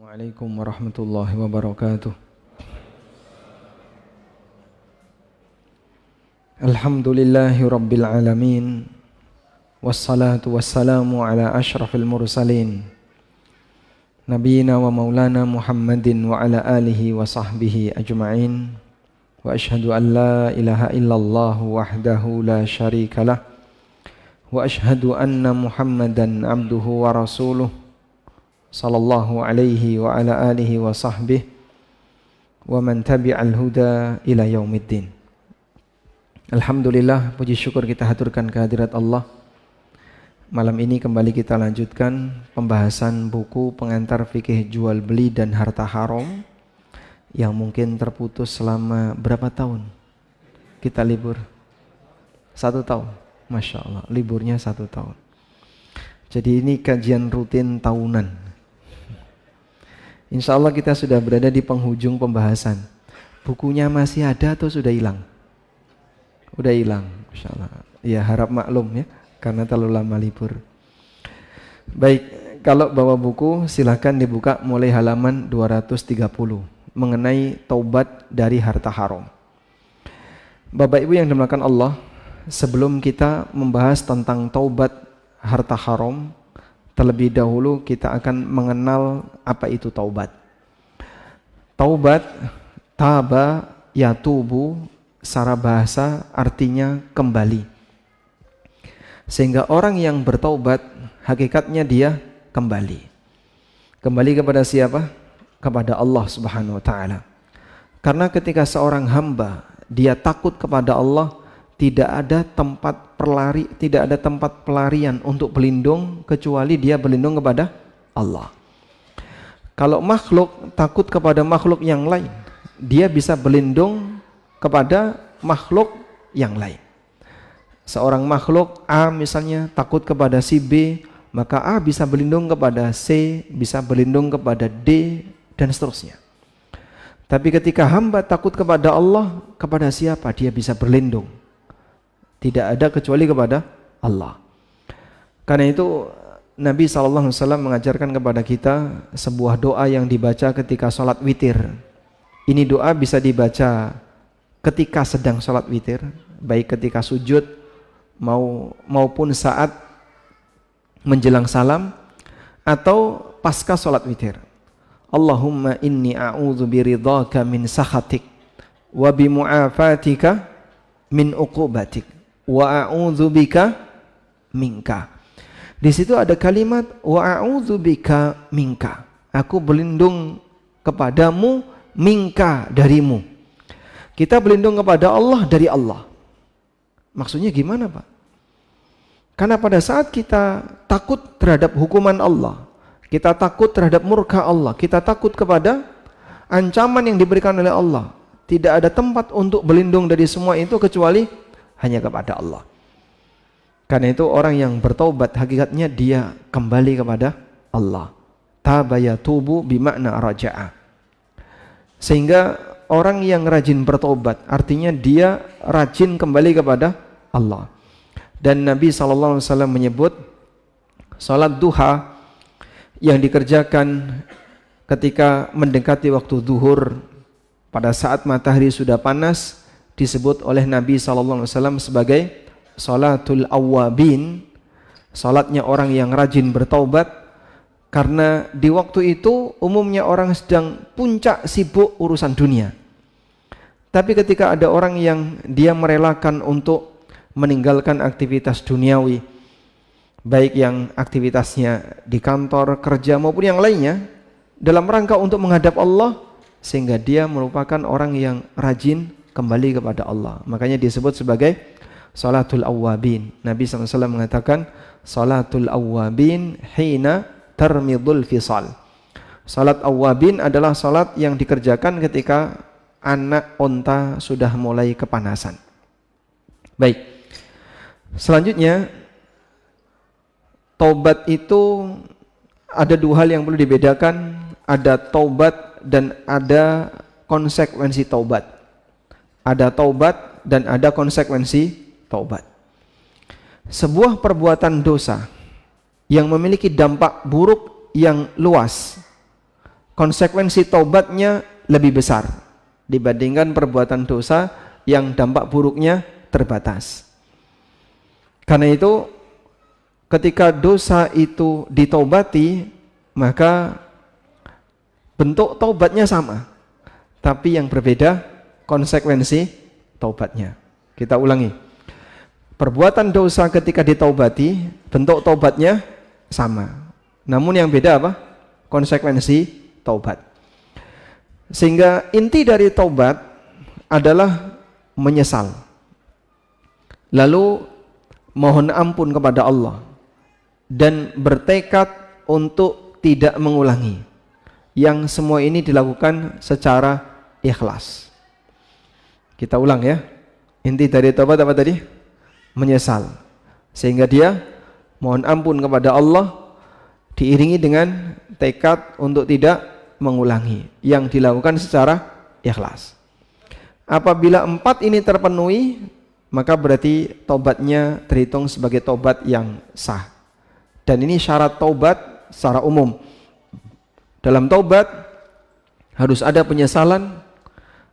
Assalamualaikum warahmatullahi wabarakatuh. Alhamdulillahi rabbil alamin. Wassalatu wassalamu ala ashrafil mursalin Nabiyina wa maulana Muhammadin wa ala alihi wa sahbihi ajma'in. Wa ashhadu an la ilaha illallah wahdahu la syarikalah. Wa ashhadu anna Muhammadan abduhu wa rasuluh sallallahu alaihi wa ala alihi wa sahbihi wa man tabi'al huda ila yaumiddin. Alhamdulillah, puji syukur kita haturkan kehadirat Allah. Malam ini kembali kita lanjutkan pembahasan buku pengantar fikih jual beli dan harta haram yang mungkin terputus selama berapa tahun kita libur? 1 tahun. Masya Allah, liburnya 1 tahun. Jadi ini kajian rutin tahunan. Insya Allah kita sudah berada di penghujung pembahasan. Bukunya masih ada atau sudah hilang? Udah hilang, Insya Allah. Ya harap maklum ya, karena terlalu lama libur. Baik, kalau bawa buku silahkan dibuka mulai halaman 230 mengenai taubat dari harta haram. Bapak Ibu yang dimuliakan Allah, sebelum kita membahas tentang taubat harta haram, terlebih dahulu kita akan mengenal apa itu taubat. Taubat, taba, yatubu, secara bahasa artinya kembali. Sehingga orang yang bertaubat hakikatnya dia kembali. Kembali kepada siapa? Kepada Allah Subhanahu wa taala. Karena ketika seorang hamba dia takut kepada Allah, tidak ada tempat pelarian untuk berlindung kecuali dia berlindung kepada Allah. Kalau makhluk takut kepada makhluk yang lain, dia bisa berlindung kepada makhluk yang lain. Seorang makhluk A misalnya takut kepada si B, maka A bisa berlindung kepada C, bisa berlindung kepada D, dan seterusnya. Tapi ketika hamba takut kepada Allah, kepada siapa dia bisa berlindung? Tidak ada kecuali kepada Allah. Karena itu Nabi SAW mengajarkan kepada kita sebuah doa yang dibaca ketika sholat witir. Ini doa bisa dibaca ketika sedang sholat witir, baik ketika sujud maupun saat menjelang salam atau pasca sholat witir. Allahumma inni a'udzu biridhaka min sakhatik wa bimu'afatika min uqubatik wa a'udzubika minka. Di situ ada kalimat wa a'udzubika minka. Aku berlindung kepadamu, minka, darimu. Kita berlindung kepada Allah dari Allah. Maksudnya gimana, Pak? Karena pada saat kita takut terhadap hukuman Allah, kita takut terhadap murka Allah, kita takut kepada ancaman yang diberikan oleh Allah, tidak ada tempat untuk berlindung dari semua itu kecuali hanya kepada Allah. Karena itu orang yang bertaubat hakikatnya dia kembali kepada Allah. Taba yatubu bimakna raja'a. Sehingga orang yang rajin bertaubat artinya dia rajin kembali kepada Allah. Dan Nabi SAW menyebut salat duha yang dikerjakan ketika mendekati waktu zuhur pada saat matahari sudah panas disebut oleh Nabi SAW sebagai salatul awwabin, salatnya orang yang rajin bertaubat. Karena di waktu itu umumnya orang sedang puncak sibuk urusan dunia. Tapi ketika ada orang yang dia merelakan untuk meninggalkan aktivitas duniawi, baik yang aktivitasnya di kantor, kerja maupun yang lainnya, dalam rangka untuk menghadap Allah, sehingga dia merupakan orang yang rajin kembali kepada Allah. Makanya disebut sebagai salatul awwabin. Nabi SAW mengatakan salatul awwabin hina tarmidul fisal. Salat awwabin adalah salat yang dikerjakan ketika anak onta sudah mulai kepanasan. Baik. Selanjutnya, taubat itu ada 2 hal yang perlu dibedakan. Ada taubat dan ada konsekuensi taubat. Ada taubat dan ada konsekuensi taubat. Sebuah perbuatan dosa yang memiliki dampak buruk yang luas konsekuensi taubatnya lebih besar dibandingkan perbuatan dosa yang dampak buruknya terbatas. Karena itu ketika dosa itu ditaubati, maka bentuk taubatnya sama, tapi yang berbeda konsekuensi taubatnya. Kita ulangi. Perbuatan dosa ketika ditaubati, bentuk taubatnya sama. Namun yang beda apa? Konsekuensi taubat. Sehingga inti dari taubat adalah menyesal. Lalu mohon ampun kepada Allah dan bertekad untuk tidak mengulangi. Yang semua ini dilakukan secara ikhlas. Kita ulang ya. Inti dari taubat apa tadi? Menyesal. Sehingga dia mohon ampun kepada Allah diiringi dengan tekad untuk tidak mengulangi, yang dilakukan secara ikhlas. Apabila 4 ini terpenuhi, maka berarti taubatnya terhitung sebagai taubat yang sah. Dan ini syarat taubat secara umum. Dalam taubat harus ada penyesalan,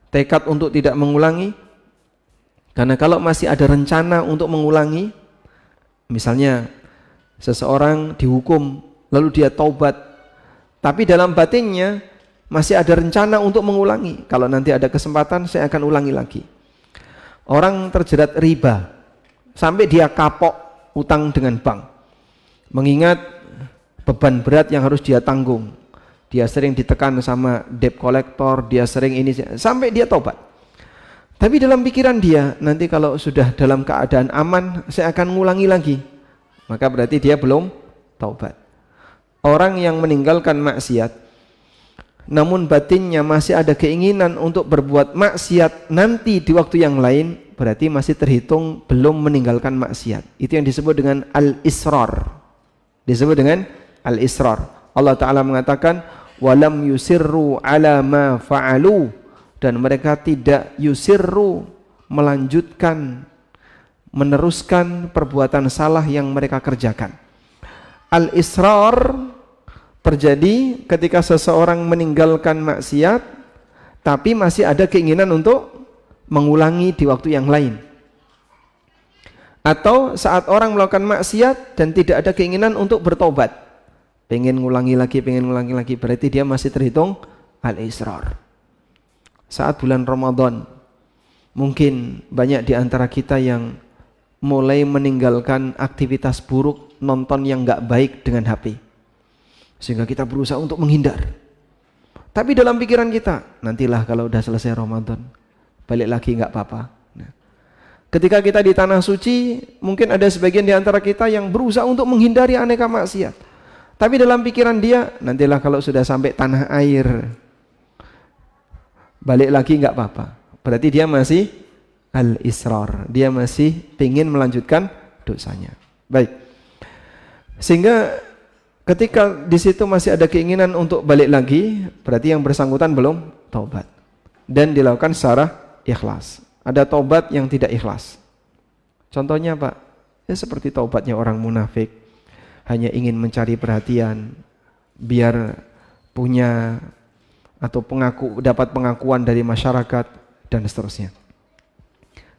tekad untuk tidak mengulangi. Karena kalau masih ada rencana untuk mengulangi, misalnya seseorang dihukum lalu dia taubat, tapi dalam batinnya masih ada rencana untuk mengulangi. Kalau nanti ada kesempatan saya akan ulangi lagi. Orang terjerat riba sampai dia kapok utang dengan bank, mengingat beban berat yang harus dia tanggung. Dia sering ditekan sama debt collector, dia sering ini, sampai dia taubat. Tapi dalam pikiran dia, nanti kalau sudah dalam keadaan aman saya akan ngulangi lagi, maka berarti dia belum taubat. Orang yang meninggalkan maksiat namun batinnya masih ada keinginan untuk berbuat maksiat nanti di waktu yang lain, berarti masih terhitung belum meninggalkan maksiat. Itu yang disebut dengan al-israr. Disebut dengan al-israr. Allah Ta'ala mengatakan walam yusirru ala ma fa'alu, dan mereka tidak yusirru, melanjutkan, meneruskan perbuatan salah yang mereka kerjakan. Al-israr terjadi ketika seseorang meninggalkan maksiat tapi masih ada keinginan untuk mengulangi di waktu yang lain, atau saat orang melakukan maksiat dan tidak ada keinginan untuk bertobat, pengen ngulangi lagi, berarti dia masih terhitung al-israr. Saat bulan Ramadan mungkin banyak di antara kita yang mulai meninggalkan aktivitas buruk, nonton yang gak baik dengan HP, sehingga kita berusaha untuk menghindar. Tapi dalam pikiran kita, nantilah kalau udah selesai Ramadan, balik lagi nggak apa-apa. Nah, ketika kita di tanah suci, mungkin ada sebagian di antara kita yang berusaha untuk menghindari aneka maksiat. Tapi dalam pikiran dia, nantilah kalau sudah sampai tanah air, balik lagi nggak apa-apa. Berarti dia masih al-israr, dia masih ingin melanjutkan dosanya. Baik. Sehingga ketika di situ masih ada keinginan untuk balik lagi, berarti yang bersangkutan belum taubat dan dilakukan secara ikhlas. Ada taubat yang tidak ikhlas. Contohnya Pak, ya seperti taubatnya orang munafik, hanya ingin mencari perhatian biar punya atau dapat pengakuan dari masyarakat dan seterusnya.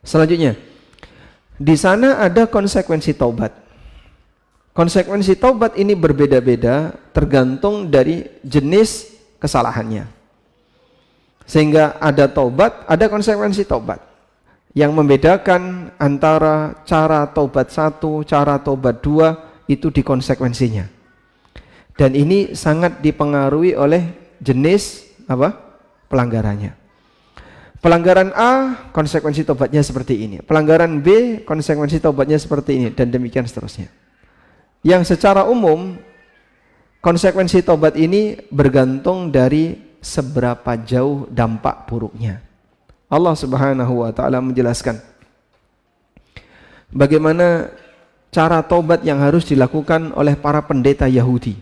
Selanjutnya, di sana ada konsekuensi taubat. Konsekuensi taubat ini berbeda-beda tergantung dari jenis kesalahannya. Sehingga ada taubat, ada konsekuensi taubat. Yang membedakan antara cara taubat 1, cara taubat 2 itu di konsekuensinya. Dan ini sangat dipengaruhi oleh jenis pelanggarannya. Pelanggaran A, konsekuensi taubatnya seperti ini. Pelanggaran B, konsekuensi taubatnya seperti ini, dan demikian seterusnya. Yang secara umum konsekuensi taubat ini bergantung dari seberapa jauh dampak buruknya. Allah Subhanahu wa taala menjelaskan bagaimana cara taubat yang harus dilakukan oleh para pendeta Yahudi.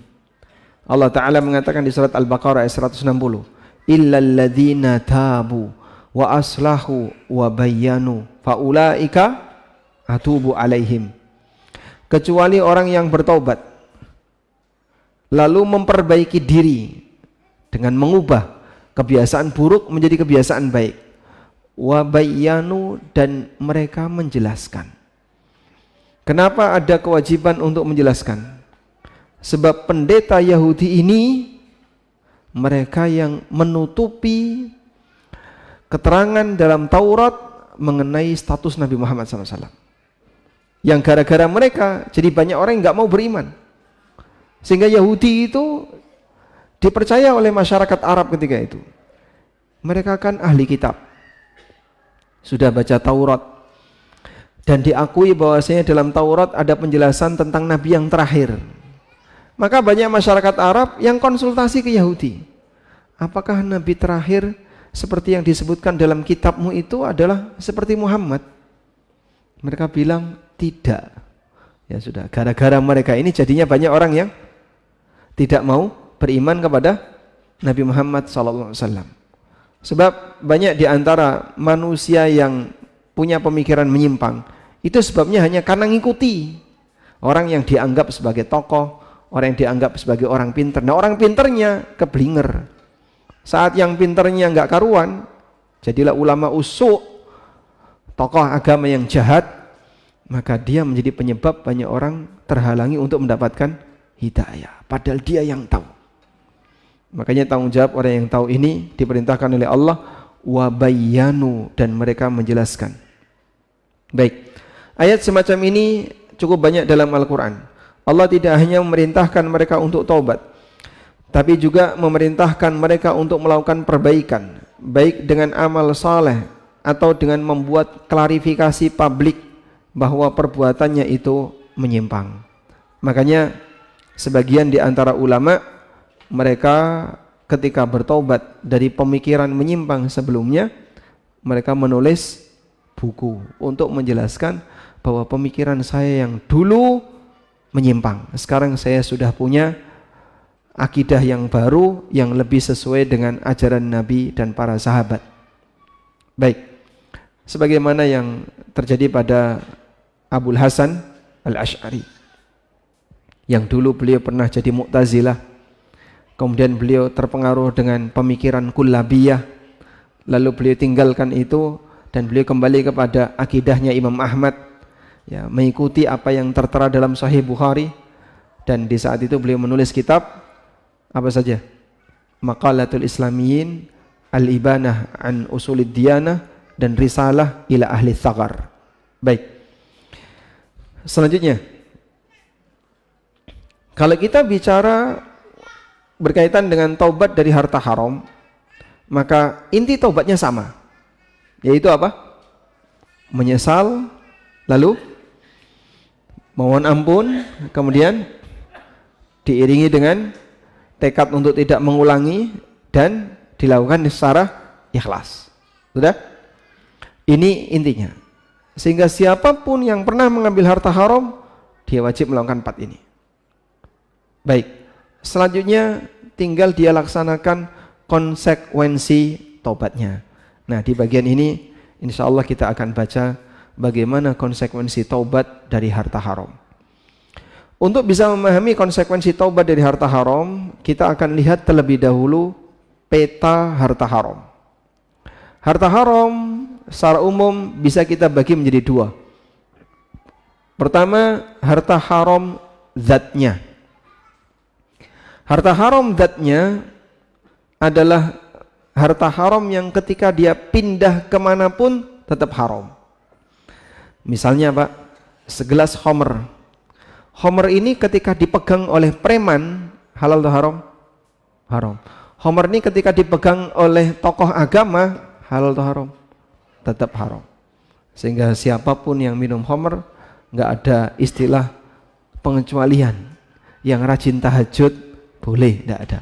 Allah Ta'ala mengatakan di surat Al-Baqarah ayat 160, illal ladzina tabu wa aslahu wa bayyanu faulaika atubu alaihim, kecuali orang yang bertobat lalu memperbaiki diri dengan mengubah kebiasaan buruk menjadi kebiasaan baik. Wa bayyanu, dan mereka menjelaskan. Kenapa ada kewajiban untuk menjelaskan? Sebab pendeta Yahudi ini mereka yang menutupi keterangan dalam Taurat mengenai status Nabi Muhammad SAW. Yang gara-gara mereka jadi banyak orang yang nggak mau beriman. Sehingga Yahudi itu dipercaya oleh masyarakat Arab ketika itu. Mereka kan ahli kitab, sudah baca Taurat, dan diakui bahwasanya dalam Taurat ada penjelasan tentang Nabi yang terakhir. Maka banyak masyarakat Arab yang konsultasi ke Yahudi. Apakah Nabi terakhir seperti yang disebutkan dalam kitabmu itu adalah seperti Muhammad? Mereka bilang tidak. Ya sudah, gara-gara mereka ini jadinya banyak orang yang tidak mau beriman kepada Nabi Muhammad SAW. Sebab banyak di antara manusia yang punya pemikiran menyimpang, itu sebabnya hanya karena ngikuti orang yang dianggap sebagai tokoh, orang yang dianggap sebagai orang pinter. Nah, orang pinternya keblinger. Saat yang pinternya nggak karuan, jadilah ulama usuk, tokoh agama yang jahat, maka dia menjadi penyebab banyak orang terhalangi untuk mendapatkan hidayah. Padahal dia yang tahu. Makanya tanggung jawab orang yang tahu ini diperintahkan oleh Allah, wa bayyanu, dan mereka menjelaskan. Baik, ayat semacam ini cukup banyak dalam Al-Quran. Allah tidak hanya memerintahkan mereka untuk taubat, tapi juga memerintahkan mereka untuk melakukan perbaikan, baik dengan amal saleh atau dengan membuat klarifikasi publik bahwa perbuatannya itu menyimpang. Makanya sebagian di antara ulama, mereka ketika bertobat dari pemikiran menyimpang sebelumnya, mereka menulis buku untuk menjelaskan bahwa pemikiran saya yang dulu menyimpang, sekarang saya sudah punya akidah yang baru yang lebih sesuai dengan ajaran Nabi dan para sahabat. Baik, sebagaimana yang terjadi pada Abul Hasan Al-Asy'ari, yang dulu beliau pernah jadi Mu'tazilah, kemudian beliau terpengaruh dengan pemikiran Kullabiyah, lalu beliau tinggalkan itu dan beliau kembali kepada akidahnya Imam Ahmad, ya, mengikuti apa yang tertera dalam Sahih Bukhari. Dan di saat itu beliau menulis kitab apa saja? Maqalatul Islamiyyin, Al-Ibanah an Usulid Diyanah, dan Risalah ila Ahli Tsaghar. Baik, selanjutnya, kalau kita bicara berkaitan dengan taubat dari harta haram, maka inti taubatnya sama, yaitu apa? Menyesal, lalu mohon ampun, kemudian diiringi dengan tekad untuk tidak mengulangi, dan dilakukan secara ikhlas. Sudah? Ini intinya. Sehingga siapapun yang pernah mengambil harta haram, dia wajib melakukan 4 ini. Baik, selanjutnya tinggal dia laksanakan konsekuensi taubatnya. Nah, di bagian ini insya Allah kita akan baca bagaimana konsekuensi taubat dari harta haram. Untuk bisa memahami konsekuensi taubat dari harta haram, kita akan lihat terlebih dahulu peta harta haram. Harta haram secara umum bisa kita bagi menjadi 2. Pertama, harta haram zatnya. Harta haram zatnya adalah harta haram yang ketika dia pindah kemanapun tetap haram. Misalnya Pak, segelas khamr. Khamr ini ketika dipegang oleh preman, halal atau haram? Haram. Khamr ini ketika dipegang oleh tokoh agama, halal atau haram? Tetap haram. Sehingga siapapun yang minum khamr, nggak ada istilah pengecualian. Yang rajin tahajud boleh, nggak ada.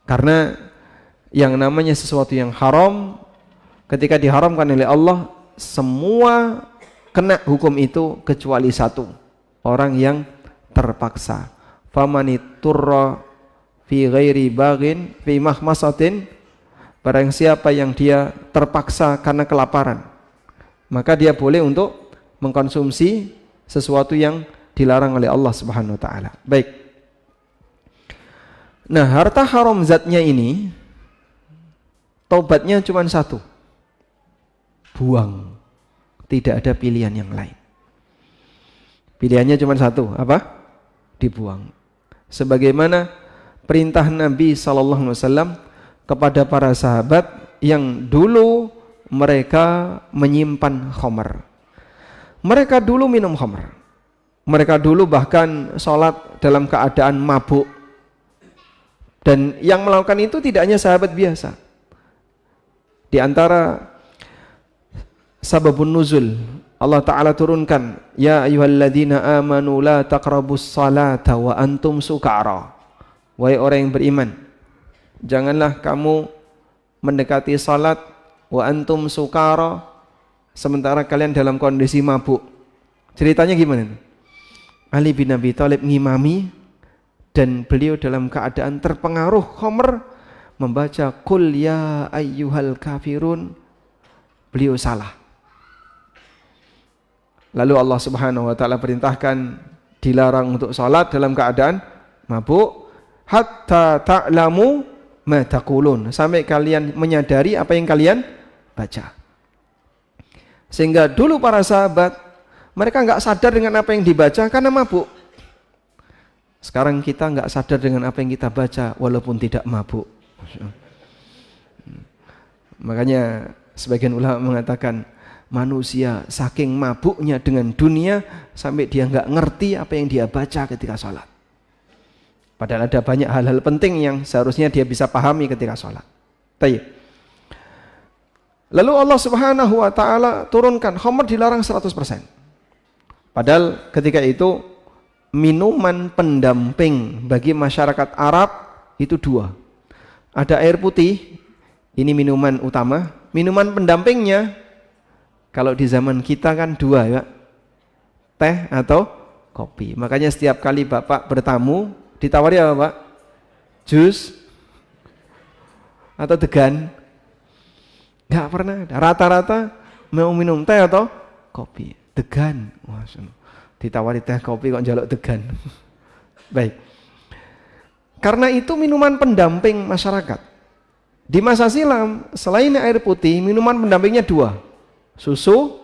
Karena yang namanya sesuatu yang haram, ketika diharamkan oleh Allah, semua kena hukum itu kecuali satu, orang yang terpaksa. Famaniturra fi ghairi baghin fi mahmasatin, barang siapa yang dia terpaksa karena kelaparan, maka dia boleh untuk mengkonsumsi sesuatu yang dilarang oleh Allah Subhanahu wa taala. Baik. Nah, harta haram zatnya ini taubatnya cuma satu, buang. Tidak ada pilihan yang lain. Pilihannya cuma satu, apa? Dibuang. Sebagaimana perintah Nabi SAW kepada para sahabat yang dulu mereka menyimpan khamar. Mereka dulu minum khamar. Mereka dulu bahkan sholat dalam keadaan mabuk. Dan yang melakukan itu tidak hanya sahabat biasa. Di antara sababun nuzul, Allah Ta'ala turunkan, ya ayyuhalladzina amanu la taqrabus salata wa antum sukara. Wahai orang yang beriman, janganlah kamu mendekati salat wa antum sukara, sementara kalian dalam kondisi mabuk. Ceritanya gimana? Ali bin Abi Thalib ngimami dan beliau dalam keadaan terpengaruh khamr membaca qul ya ayyuhal kafirun. Beliau salah. Lalu Allah Subhanahu wa taala perintahkan dilarang untuk salat dalam keadaan mabuk hatta ta'lamu ma taqulun, sampai kalian menyadari apa yang kalian baca. Sehingga dulu para sahabat mereka enggak sadar dengan apa yang dibaca karena mabuk. Sekarang kita enggak sadar dengan apa yang kita baca walaupun tidak mabuk. Makanya sebagian ulama mengatakan manusia saking mabuknya dengan dunia sampai dia nggak ngerti apa yang dia baca ketika sholat. Padahal ada banyak hal-hal penting yang seharusnya dia bisa pahami ketika sholat. Tayyib. Lalu Allah Subhanahu wa taala turunkan khamr dilarang 100%. Padahal ketika itu minuman pendamping bagi masyarakat Arab itu dua. Ada air putih, ini minuman utama. Minuman pendampingnya kalau di zaman kita kan dua ya, teh atau kopi. Makanya setiap kali Bapak bertamu ditawari apa Pak? Jus atau degan? Gak pernah ada. Rata-rata mau minum teh atau kopi. Degan. Ditawari teh kopi kok njaluk degan. Baik. Karena itu minuman pendamping masyarakat. Di masa silam selain air putih, minuman pendampingnya dua, susu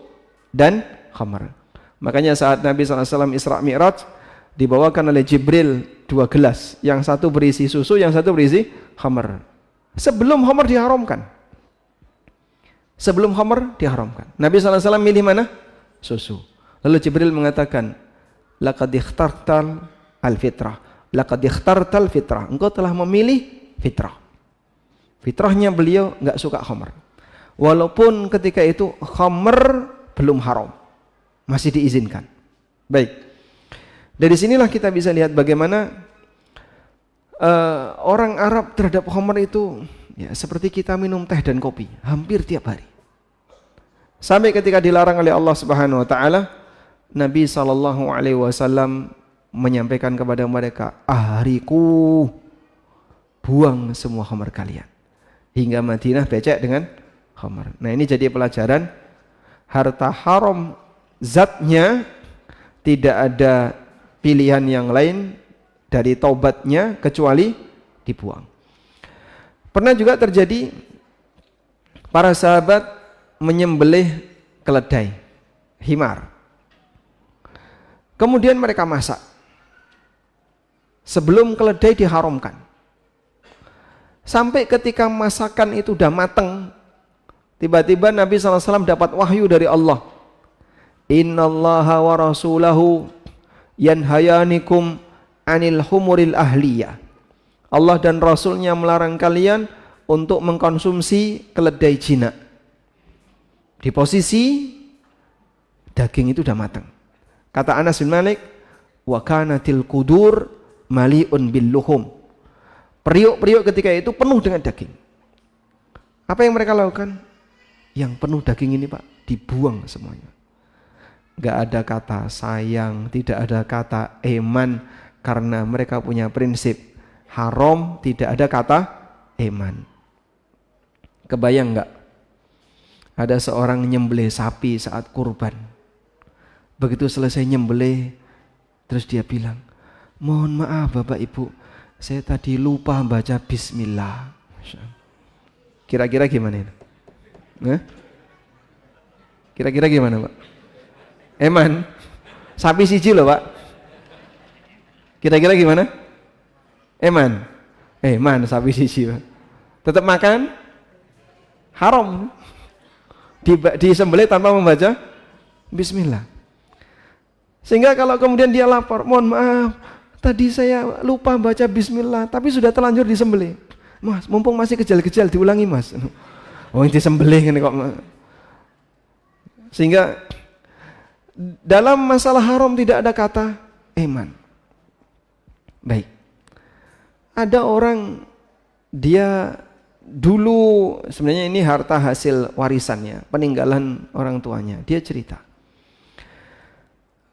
dan khamar. Makanya saat Nabi SAW Isra Mi'raj dibawakan oleh Jibril 2 gelas, yang satu berisi susu, yang satu berisi khamar. Sebelum khamar diharamkan. Sebelum khamar diharamkan. Nabi SAW milih mana? Susu. Lalu Jibril mengatakan, laqad ikhtartal al-fitrah. Laqad ikhtartal fitrah. Engkau telah memilih fitrah. Fitrahnya beliau enggak suka khamar. Walaupun ketika itu khamr belum haram, masih diizinkan. Baik. Dari sinilah kita bisa lihat bagaimana orang Arab terhadap khamr itu ya seperti kita minum teh dan kopi, hampir tiap hari. Sampai ketika dilarang oleh Allah Subhanahu wa taala, Nabi sallallahu alaihi wasallam menyampaikan kepada mereka, "Ahriku, buang semua khamr kalian." Hingga Madinah becek dengan khamar. Nah, ini jadi pelajaran harta haram zatnya tidak ada pilihan yang lain dari taubatnya kecuali dibuang. Pernah juga terjadi para sahabat menyembelih keledai, himar. Kemudian mereka masak. Sebelum keledai diharamkan. Sampai ketika masakan itu udah mateng, tiba-tiba Nabi SAW dapat wahyu dari Allah. Innallaha wa rasulahu yanhayanikum anil humuril ahliyah. Allah dan Rasulnya melarang kalian untuk mengkonsumsi keledai jinak. Di posisi daging itu udah matang. Kata Anas bin Malik, wa kanatil qudur mali'un bil luhum. Periuk-periuk ketika itu penuh dengan daging. Apa yang mereka lakukan? Yang penuh daging ini Pak, dibuang semuanya. Gak ada kata sayang, tidak ada kata eman, karena mereka punya prinsip haram, tidak ada kata eman. Kebayang gak? Ada seorang nyembelih sapi saat kurban. Begitu selesai nyembelih, terus dia bilang, mohon maaf Bapak Ibu, saya tadi lupa baca bismillah. Kira-kira gimana itu? Kira-kira gimana, Pak? Eman, sapi siji loh, Pak. Kira-kira gimana? Eman, sapi siji, Pak. Tetap makan? Haram. Disembelih tanpa membaca bismillah. Sehingga kalau kemudian dia lapor, mohon maaf, tadi saya lupa baca bismillah, tapi sudah terlanjur disembelih. Mas, mumpung masih kejal-kejal, diulangi mas. Oh, ini disembelih ini kok. Sehingga dalam masalah haram tidak ada kata eman. Baik. Ada orang dia dulu sebenarnya ini harta hasil warisannya, peninggalan orang tuanya. Dia cerita.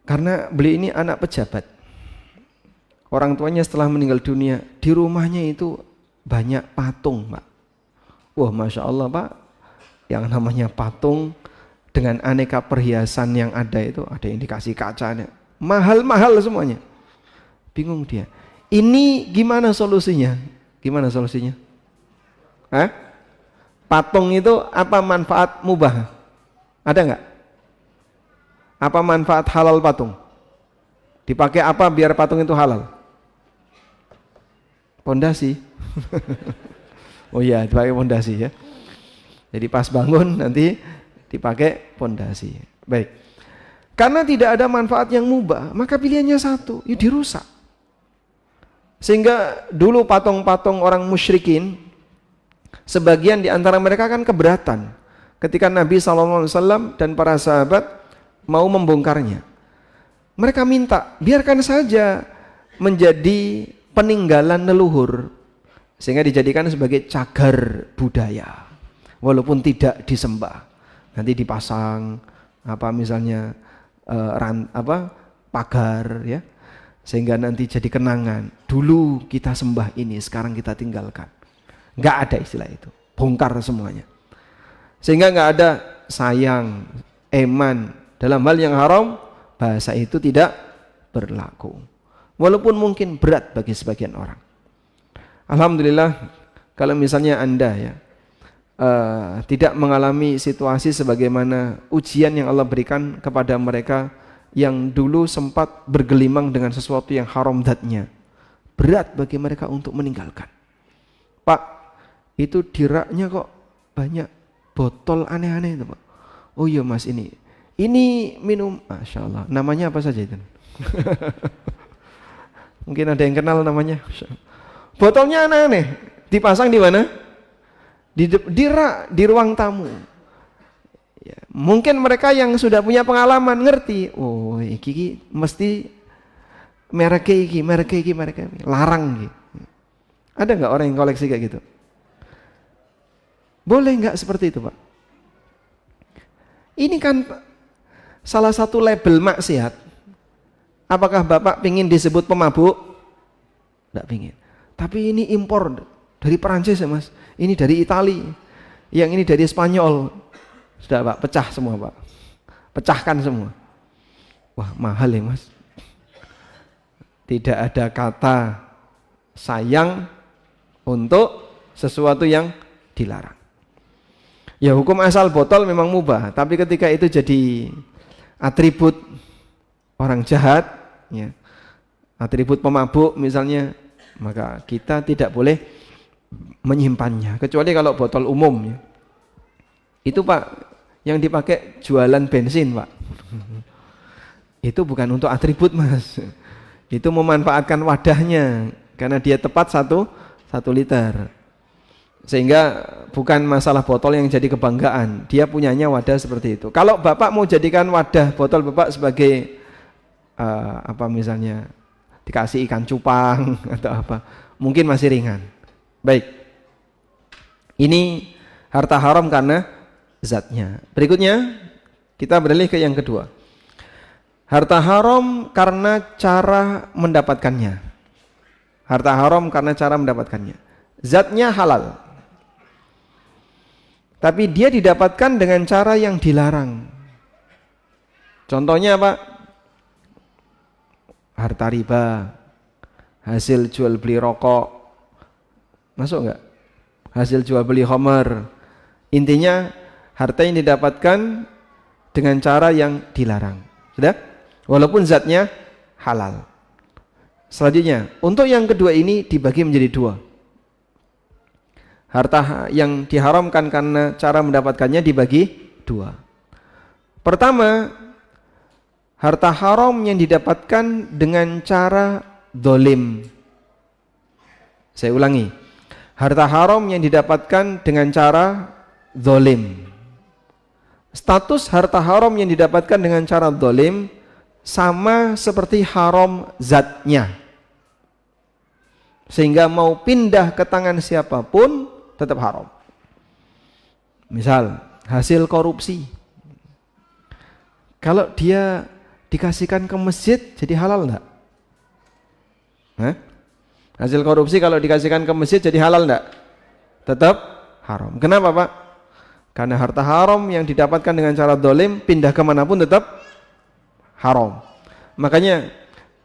Karena beliau ini anak pejabat. Orang tuanya setelah meninggal dunia, di rumahnya itu banyak patung, Pak. Wah, Masya Allah, Pak. Yang namanya patung dengan aneka perhiasan yang ada itu, ada yang dikasih kacanya. Mahal-mahal semuanya. Bingung dia. Ini gimana solusinya? Gimana solusinya? Patung itu apa manfaat mubah? Ada nggak? Apa manfaat halal patung? Dipakai apa biar patung itu halal? Pondasi. Oh iya, dipakai pondasi ya. Jadi pas bangun nanti dipakai pondasi. Baik. Karena tidak ada manfaat yang mubah, maka pilihannya satu, ya dirusak. Sehingga dulu patung-patung orang musyrikin, sebagian di antara mereka kan keberatan ketika Nabi SAW dan para sahabat mau membongkarnya. Mereka minta, biarkan saja menjadi peninggalan leluhur, sehingga dijadikan sebagai cagar budaya, walaupun tidak disembah. Nanti dipasang misalnya pagar ya, sehingga nanti jadi kenangan. Dulu kita sembah ini, sekarang kita tinggalkan. Nggak ada istilah itu, bongkar semuanya. Sehingga nggak ada sayang, eman dalam hal yang haram, bahasa itu tidak berlaku. Walaupun mungkin berat bagi sebagian orang. Alhamdulillah, kalau misalnya Anda ya tidak mengalami situasi sebagaimana ujian yang Allah berikan kepada mereka yang dulu sempat bergelimang dengan sesuatu yang haram zatnya, berat bagi mereka untuk meninggalkan. Pak, itu di raknya kok banyak botol aneh-aneh itu, Pak. Oh iya mas, ini minum, Masya Allah, namanya apa saja itu? Mungkin ada yang kenal namanya. Botolnya aneh-aneh, dipasang di mana? Di rak, di ruang tamu. Ya, mungkin mereka yang sudah punya pengalaman ngerti, oh iki mesti merek iki, larang gitu. Ada nggak orang yang koleksi kayak gitu? Boleh nggak seperti itu, Pak? Ini kan salah satu label maksiat. Apakah Bapak pingin disebut pemabuk? Nggak pingin. Tapi ini impor dari Perancis ya mas, ini dari Itali, yang ini dari Spanyol. Sudah Pak, pecah semua Pak, pecahkan semua. Wah mahal ya mas. Tidak ada kata sayang untuk sesuatu yang dilarang. Ya hukum asal botol memang mubah, tapi ketika itu jadi atribut orang jahat, ya, atribut pemabuk misalnya, maka kita tidak boleh menyimpannya, kecuali kalau botol umum ya. Itu Pak, yang dipakai jualan bensin Pak. Itu bukan untuk atribut mas, itu memanfaatkan wadahnya, karena dia tepat 1 liter. Sehingga bukan masalah botol yang jadi kebanggaan, dia punyanya wadah seperti itu. Kalau Bapak mau jadikan wadah botol Bapak sebagai misalnya dikasih ikan cupang atau apa, mungkin masih ringan. Baik, ini harta haram karena zatnya. Berikutnya kita beralih ke yang kedua, harta haram karena cara mendapatkannya. Harta haram karena cara mendapatkannya. Zatnya halal, tapi dia didapatkan dengan cara yang dilarang. Contohnya apa? Harta riba, hasil jual beli rokok, masuk nggak? Hasil jual beli khamar. Intinya harta yang didapatkan dengan cara yang dilarang. Sudah? Walaupun zatnya halal. Selanjutnya, untuk yang kedua ini dibagi menjadi dua. Harta yang diharamkan karena cara mendapatkannya dibagi dua. Pertama, harta haram yang didapatkan dengan cara dolim. Saya ulangi, harta haram yang didapatkan dengan cara dolim. Status harta haram yang didapatkan dengan cara dolim sama seperti haram zatnya, sehingga mau pindah ke tangan siapapun tetap haram. Misal hasil korupsi, kalau dia dikasihkan ke masjid jadi halal enggak? Hasil korupsi kalau dikasihkan ke masjid jadi halal enggak? Tetap haram. Kenapa Pak? Karena harta haram yang didapatkan dengan cara dolim pindah kemanapun tetap haram. Makanya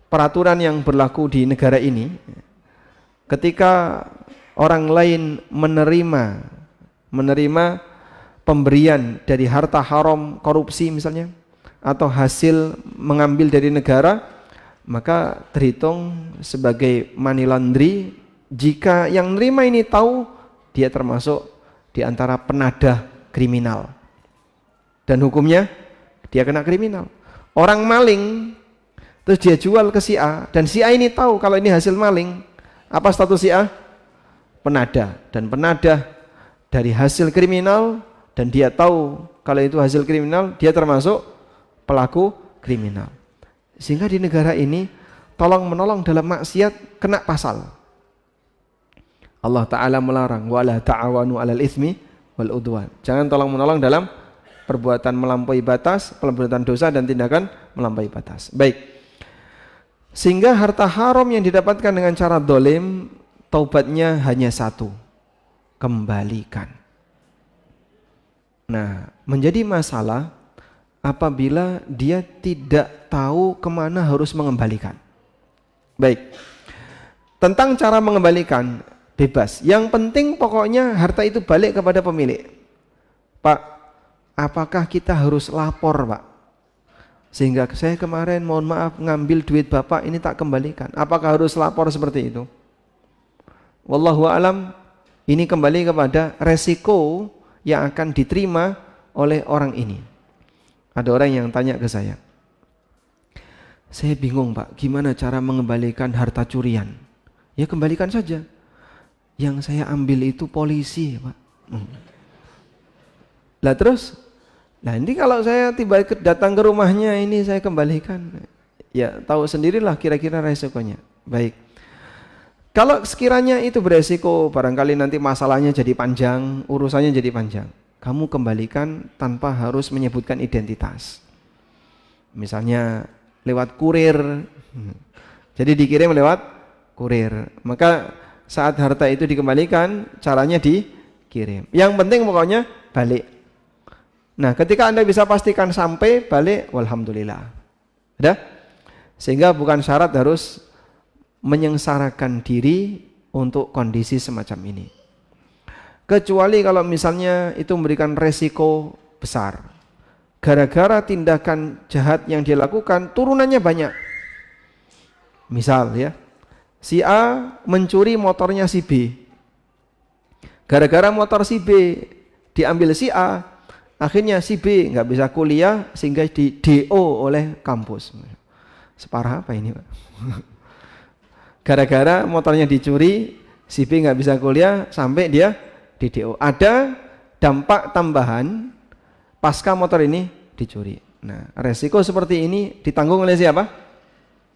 peraturan yang berlaku di negara ini, ketika orang lain menerima pemberian dari harta haram korupsi misalnya, atau hasil mengambil dari negara, maka terhitung sebagai money laundry. Jika yang nerima ini tahu, dia termasuk di antara penadah kriminal, dan hukumnya dia kena kriminal. Orang maling terus dia jual ke si A, dan si A ini tahu kalau ini hasil maling, apa status si A? Penadah, dan penadah dari hasil kriminal, dan dia tahu kalau itu hasil kriminal, dia termasuk pelaku kriminal. Sehingga di negara ini tolong menolong dalam maksiat kena pasal. Allah Ta'ala melarang, wala ta'awanu 'alal itsmi wal udwan. Jangan tolong menolong dalam perbuatan melampaui batas, perbuatan dosa dan tindakan melampaui batas. Baik. Sehingga harta haram yang didapatkan dengan cara dolim, taubatnya hanya satu, kembalikan. Nah, menjadi masalah apabila dia tidak tahu kemana harus mengembalikan. Baik. Tentang cara mengembalikan, bebas. Yang penting pokoknya harta itu balik kepada pemilik. Pak, apakah kita harus lapor Pak? Sehingga saya kemarin mohon maaf ngambil duit Bapak ini tak kembalikan. Apakah harus lapor seperti itu? Wallahu a'lam, ini kembali kepada resiko yang akan diterima oleh orang ini. Ada orang yang tanya ke saya bingung Pak, gimana cara mengembalikan harta curian? Ya kembalikan saja. Yang saya ambil itu polisi Pak. Lah terus, nah ini kalau saya tiba datang ke rumahnya ini saya kembalikan, ya tahu sendirilah kira-kira resikonya. Baik. Kalau sekiranya itu beresiko, barangkali nanti masalahnya jadi panjang, urusannya jadi panjang, kamu kembalikan tanpa harus menyebutkan identitas. Misalnya lewat kurir, jadi dikirim lewat kurir, maka saat harta itu dikembalikan, caranya dikirim. Yang penting pokoknya balik. Nah, ketika Anda bisa pastikan sampai balik, walhamdulillah. Ada? Sehingga bukan syarat harus menyengsarakan diri untuk kondisi semacam ini. Kecuali kalau misalnya itu memberikan resiko besar. Gara-gara tindakan jahat yang dia lakukan, turunannya banyak. Misal ya, si A mencuri motornya si B. Gara-gara motor si B diambil si A, akhirnya si B nggak bisa kuliah sehingga di DO oleh kampus. Separah apa ini Pak? Gara-gara motornya dicuri, si B nggak bisa kuliah sampai dia di DO. Ada dampak tambahan pasca motor ini dicuri. Nah, resiko seperti ini ditanggung oleh siapa?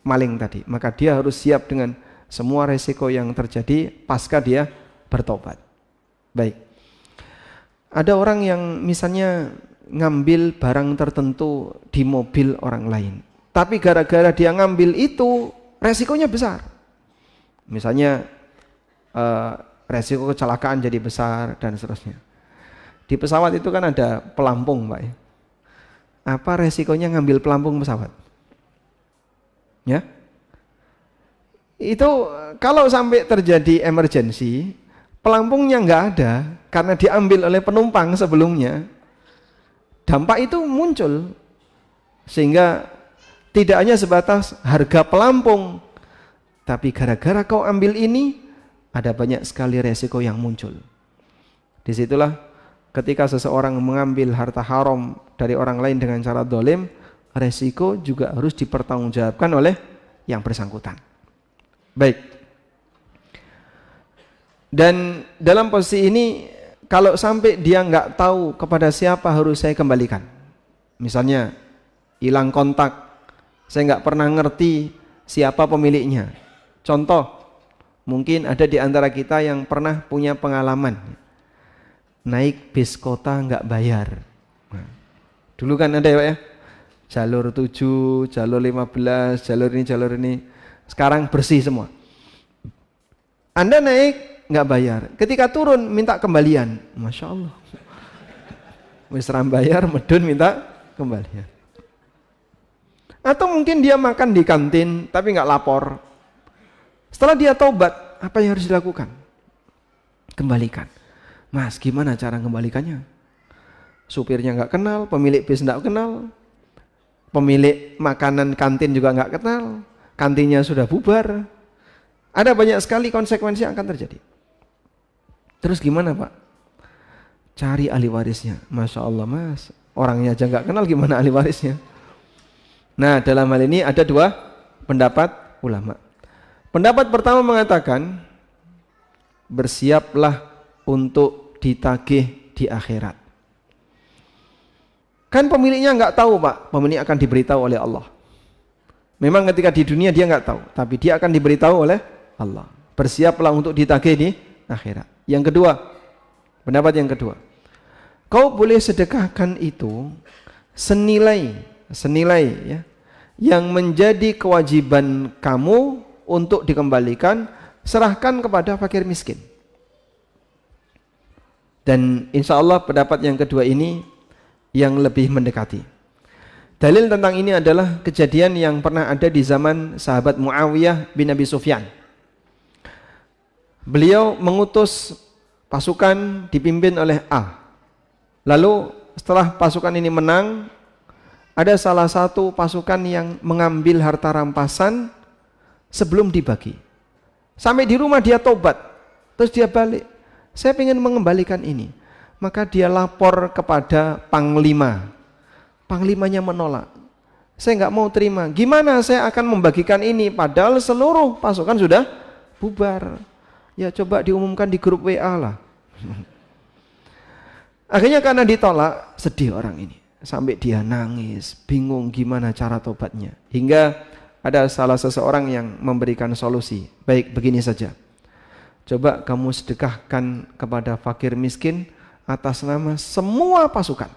Maling tadi. Maka dia harus siap dengan semua resiko yang terjadi pasca dia bertobat. Baik. Ada orang yang misalnya ngambil barang tertentu di mobil orang lain, tapi gara-gara dia ngambil itu resikonya besar. Misalnya resiko kecelakaan jadi besar dan seterusnya. Di pesawat itu kan ada pelampung Pak ya. Apa resikonya ngambil pelampung pesawat? Ya, Itu kalau sampai terjadi emergensi, pelampungnya nggak ada karena diambil oleh penumpang sebelumnya, dampak itu muncul. Sehingga tidak hanya sebatas harga pelampung, tapi gara-gara kau ambil ini, ada banyak sekali resiko yang muncul. Disitulah ketika seseorang mengambil harta haram dari orang lain dengan cara dolim, resiko juga harus dipertanggungjawabkan oleh yang bersangkutan. Baik. Dan dalam posisi ini, kalau sampai dia nggak tahu kepada siapa harus saya kembalikan, misalnya hilang kontak, saya nggak pernah ngerti siapa pemiliknya. Contoh, mungkin ada di antara kita yang pernah punya pengalaman naik bis kota nggak bayar. Nah, dulu kan ada ya Pak ya, jalur 7, jalur 15, jalur ini. Sekarang bersih semua. Anda naik nggak bayar, ketika turun minta kembalian. Masya Allah, wis bayar medun minta kembalian. Atau mungkin dia makan di kantin tapi nggak lapor. Setelah dia taubat, apa yang harus dilakukan? Kembalikan. Mas, gimana cara kembalikannya? Supirnya nggak kenal, pemilik bis nggak kenal, pemilik makanan kantin juga nggak kenal, kantinnya sudah bubar. Ada banyak sekali konsekuensi yang akan terjadi. Terus gimana Pak? Cari ahli warisnya. Masya Allah Mas, orangnya aja nggak kenal, gimana ahli warisnya? Nah, dalam hal ini ada dua pendapat ulama. Pendapat pertama mengatakan, bersiaplah untuk ditagih di akhirat. Kan pemiliknya nggak tahu Pak, pemilik akan diberitahu oleh Allah. Memang ketika di dunia dia nggak tahu, tapi dia akan diberitahu oleh Allah. Bersiaplah untuk ditagih di akhirat. Yang kedua, pendapat yang kedua, kau boleh sedekahkan itu senilai ya, yang menjadi kewajiban kamu untuk dikembalikan, serahkan kepada fakir miskin. Dan insya Allah pendapat yang kedua ini yang lebih mendekati. Dalil tentang ini adalah kejadian yang pernah ada di zaman sahabat Muawiyah bin Abi Sufyan. Beliau mengutus pasukan dipimpin oleh A. Lalu setelah pasukan ini menang, ada salah satu pasukan yang mengambil harta rampasan sebelum dibagi. Sampai di rumah dia tobat, terus dia balik. Saya ingin mengembalikan ini. Maka dia lapor kepada panglima. Panglimanya menolak. Saya nggak mau terima. Gimana saya akan membagikan ini padahal seluruh pasukan sudah bubar. Ya coba diumumkan di grup WA lah. Akhirnya karena ditolak, sedih orang ini. Sampai dia nangis, bingung gimana cara tobatnya. Hingga ada salah seseorang yang memberikan solusi. Baik, begini saja. Coba kamu sedekahkan kepada fakir miskin atas nama semua pasukan.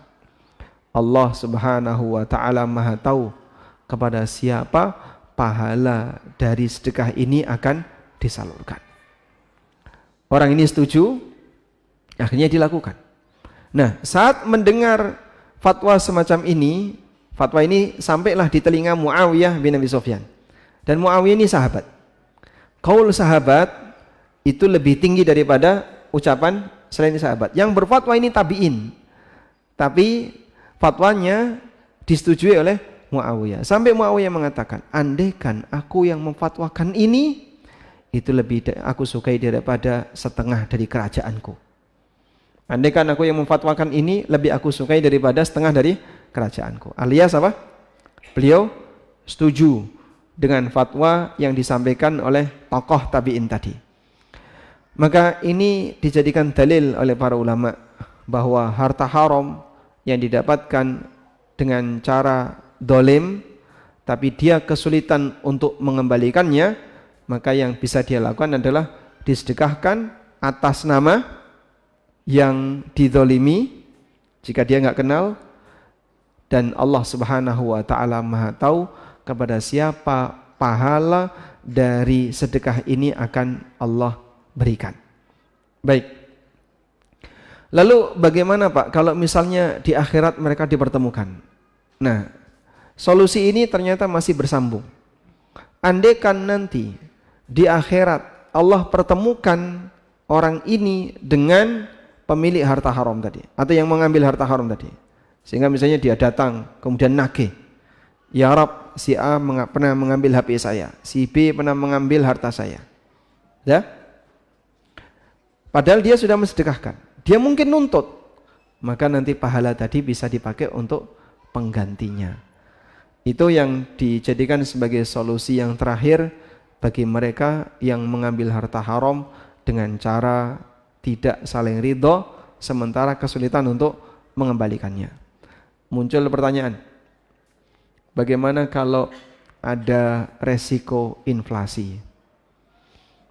Allah Subhanahu wa ta'ala Maha tahu kepada siapa pahala dari sedekah ini akan disalurkan. Orang ini setuju, akhirnya dilakukan. Nah, saat mendengar fatwa semacam ini, fatwa ini sampailah di telinga Muawiyah bin Abi Sufyan. Dan Muawiyah ini sahabat. Qaul sahabat itu lebih tinggi daripada ucapan selain sahabat. Yang berfatwa ini tabi'in. Tapi fatwanya disetujui oleh Muawiyah. Sampai Muawiyah mengatakan, andaikan aku yang memfatwakan ini, itu lebih aku sukai daripada setengah dari kerajaanku. Andaikan aku yang memfatwakan ini, lebih aku sukai daripada setengah dari kerajaanku. Alias apa? Beliau setuju dengan fatwa yang disampaikan oleh tokoh tabi'in tadi. Maka ini dijadikan dalil oleh para ulama bahwa harta haram yang didapatkan dengan cara dolim, tapi dia kesulitan untuk mengembalikannya, maka yang bisa dia lakukan adalah disedekahkan atas nama yang didolimi jika dia nggak kenal, dan Allah Subhanahu wa ta'ala Maha tahu kepada siapa pahala dari sedekah ini akan Allah berikan. Baik. Lalu bagaimana Pak kalau misalnya di akhirat mereka dipertemukan? Nah, solusi ini ternyata masih bersambung. Andaikan nanti di akhirat Allah pertemukan orang ini dengan pemilik harta haram tadi, atau yang mengambil harta haram tadi. Sehingga misalnya dia datang kemudian nagih, ya Rab, si A pernah mengambil HP saya, si B pernah mengambil harta saya, ya. Padahal dia sudah mensedekahkan, dia mungkin nuntut, maka nanti pahala tadi bisa dipakai untuk penggantinya. Itu yang dijadikan sebagai solusi yang terakhir bagi mereka yang mengambil harta haram dengan cara tidak saling ridho, sementara kesulitan untuk mengembalikannya. Muncul pertanyaan, bagaimana kalau ada resiko inflasi?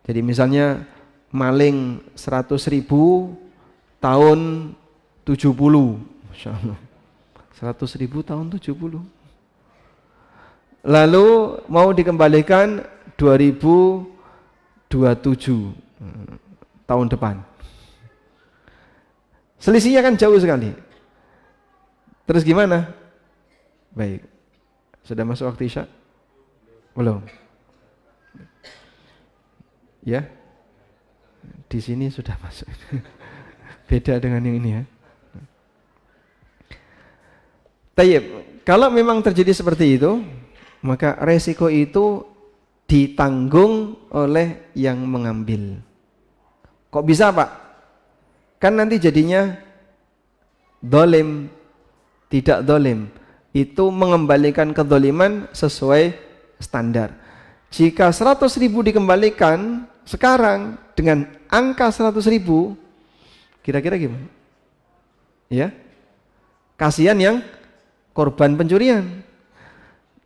Jadi misalnya maling 100.000 tahun 70, Masya Allah, 100.000 tahun 70, lalu mau dikembalikan 2027 tahun depan. Selisihnya kan jauh sekali. Terus gimana? Baik. Sudah masuk waktu Isya? Belum? Ya? Di sini sudah masuk. Beda dengan yang ini ya. Tayyib, kalau memang terjadi seperti itu, maka resiko itu ditanggung oleh yang mengambil. Kok bisa, Pak? Kan nanti jadinya dolim, tidak dolim. Itu mengembalikan kedoliman sesuai standar. Jika 100.000 dikembalikan sekarang dengan angka 100.000, kira-kira gimana? Ya, kasihan yang korban pencurian.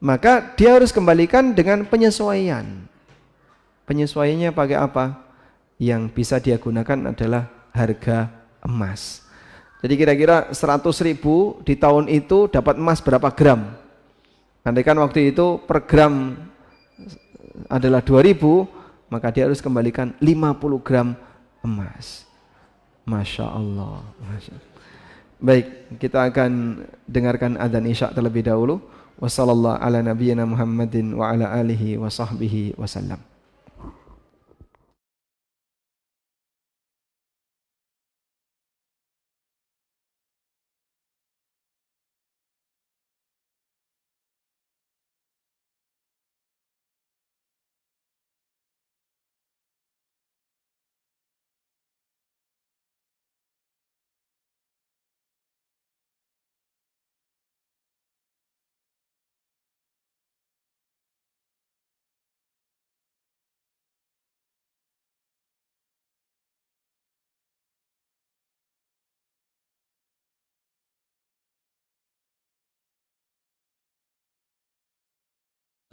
Maka dia harus kembalikan dengan penyesuaian. Penyesuaiannya pakai apa? Yang bisa dia gunakan adalah harga emas. Jadi kira-kira 100.000 di tahun itu dapat emas berapa gram? Andaikan waktu itu per gram adalah 2.000, maka dia harus kembalikan 50 gram emas. Masya Allah. Baik, kita akan dengarkan adzan Isya terlebih dahulu. Wassallallahu ala nabiyyina Muhammadin wa ala alihi wa sahbihi wasallam.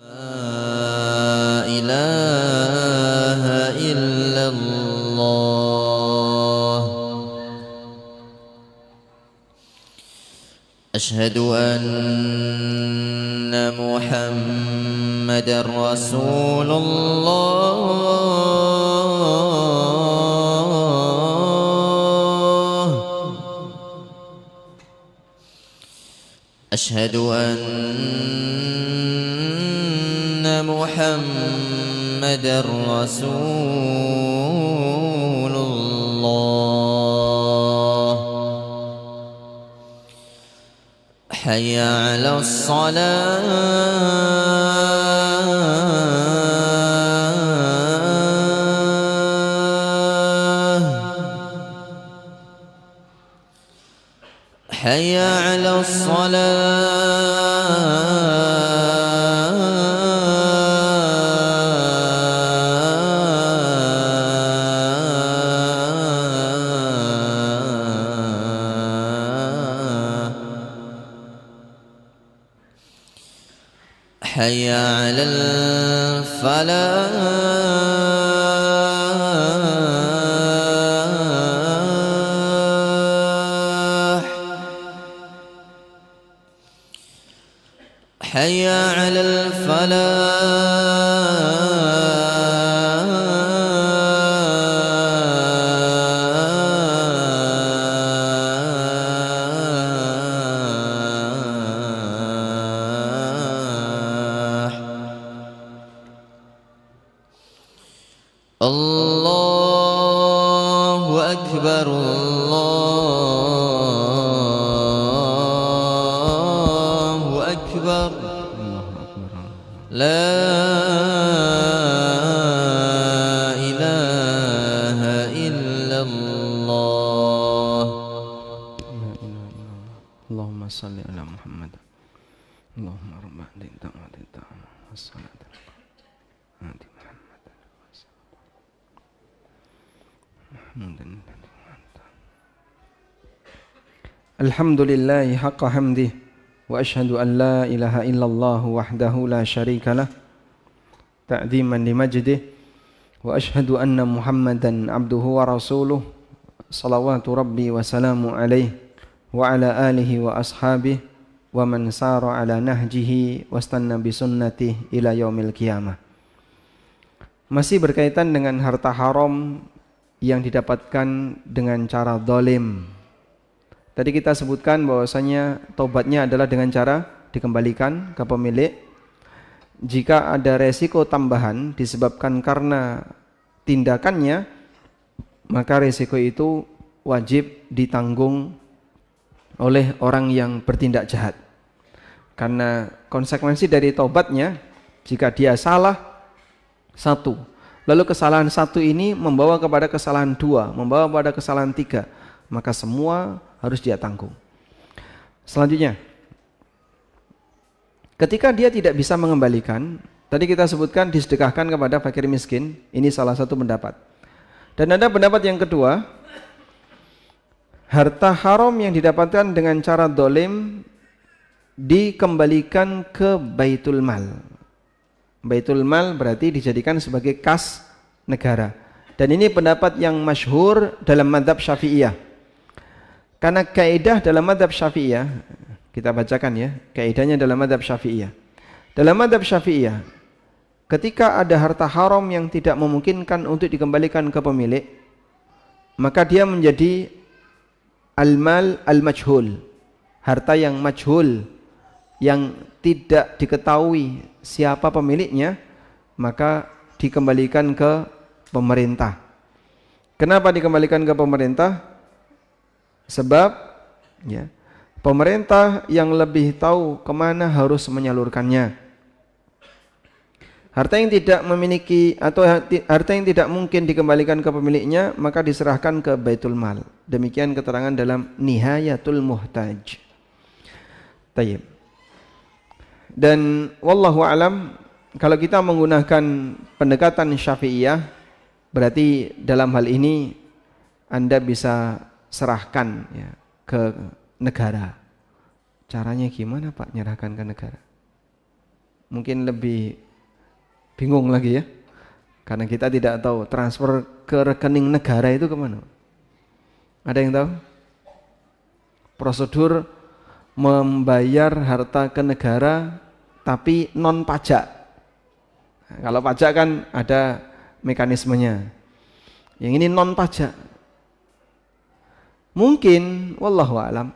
لا إله إلا الله أشهد أن محمدا رسول الله أشهد أن محمدا رسول الله حي على الصلاة حي على الصلاة حي على الفلاح حي على الفلاح أكبر الله أكبر لا إله إلا الله اللهم صل على محمد اللهم رب دينك ودينك والصلاة على محمد الحمد لله حق حمده وأشهد أن لا إله إلا الله وحده لا شريك له تعظيما لمجده وأشهد أن محمدا عبده ورسوله صلوات ربي وسلام عليه وعلى آله وأصحابه ومن سار على نهجه واستنى بسنته إلى يوم القيامة. Masih berkaitan dengan harta haram yang didapatkan dengan cara zalim. Tadi kita sebutkan bahwasanya tobatnya adalah dengan cara dikembalikan ke pemilik. Jika ada resiko tambahan disebabkan karena tindakannya, maka resiko itu wajib ditanggung oleh orang yang bertindak jahat. Karena konsekuensi dari tobatnya, jika dia salah satu, lalu kesalahan satu ini membawa kepada kesalahan dua, membawa kepada kesalahan tiga, maka semua harus dia tanggung. Selanjutnya, ketika dia tidak bisa mengembalikan, tadi kita sebutkan disedekahkan kepada fakir miskin, ini salah satu pendapat. Dan ada pendapat yang kedua, harta haram yang didapatkan dengan cara dolim dikembalikan ke baitul mal. Baitul mal berarti dijadikan sebagai kas negara. Dan ini pendapat yang masyhur dalam mazhab Syafi'iyah. Karena kaidah dalam mazhab Syafi'iyah, kita bacakan ya, kaidahnya dalam mazhab Syafi'iyah. Dalam mazhab Syafi'iyah, ketika ada harta haram yang tidak memungkinkan untuk dikembalikan ke pemilik, maka dia menjadi al-mal al-majhul, harta yang majhul, yang tidak diketahui siapa pemiliknya, maka dikembalikan ke pemerintah. Kenapa dikembalikan ke pemerintah? Sebab ya, pemerintah yang lebih tahu kemana harus menyalurkannya. Harta yang tidak memiliki atau harta yang tidak mungkin dikembalikan ke pemiliknya, maka diserahkan ke baitul mal. Demikian keterangan dalam Nihayatul Muhtaj. Tayyib. Dan wallahu alam, kalau kita menggunakan pendekatan Syafi'iyah, berarti dalam hal ini Anda bisa serahkan ya, ke negara. Caranya gimana Pak nyerahkan ke negara? Mungkin lebih bingung lagi ya, karena kita tidak tahu transfer ke rekening negara itu kemana. Ada yang tahu? Prosedur membayar harta ke negara tapi non pajak. Nah, kalau pajak kan ada mekanismenya. Yang ini non pajak. Mungkin wallahu alam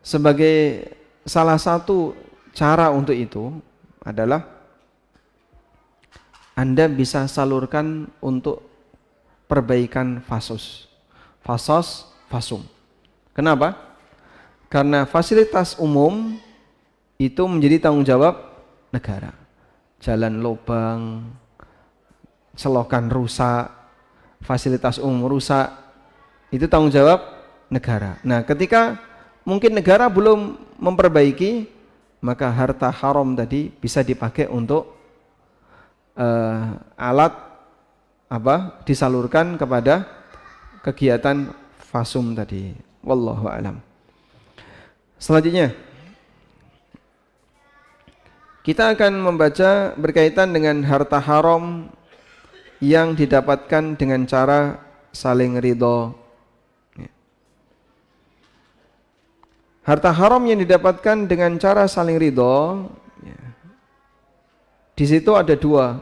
sebagai salah satu cara untuk itu adalah Anda bisa salurkan untuk perbaikan fasos, fasum. Kenapa? Karena fasilitas umum itu menjadi tanggung jawab negara. Jalan lubang, selokan rusak, fasilitas umum rusak, itu tanggung jawab negara. Nah, ketika mungkin negara belum memperbaiki, maka harta haram tadi bisa dipakai untuk alat apa? Disalurkan kepada kegiatan fasum tadi. Wallahu alam. Selanjutnya, kita akan membaca berkaitan dengan harta haram yang didapatkan dengan cara saling ridho. Harta haram yang didapatkan dengan cara saling ridho, ya, di situ ada dua.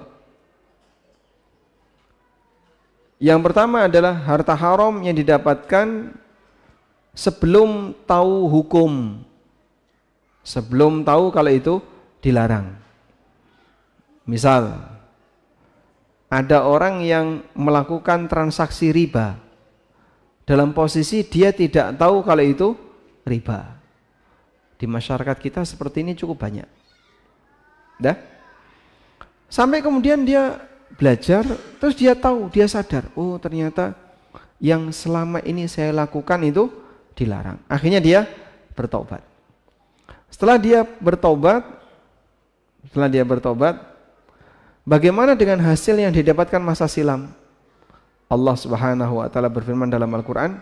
Yang pertama adalah harta haram yang didapatkan sebelum tahu hukum, sebelum tahu kalau itu dilarang. Misal, ada orang yang melakukan transaksi riba, dalam posisi dia tidak tahu kalau itu riba. Di masyarakat kita seperti ini cukup banyak. Dah? Sampai kemudian dia belajar, terus dia tahu, dia sadar, oh ternyata yang selama ini saya lakukan itu dilarang. Akhirnya dia bertobat. Setelah dia bertobat, bagaimana dengan hasil yang didapatkan masa silam? Allah Subhanahu wa taala berfirman dalam Al-Qur'an,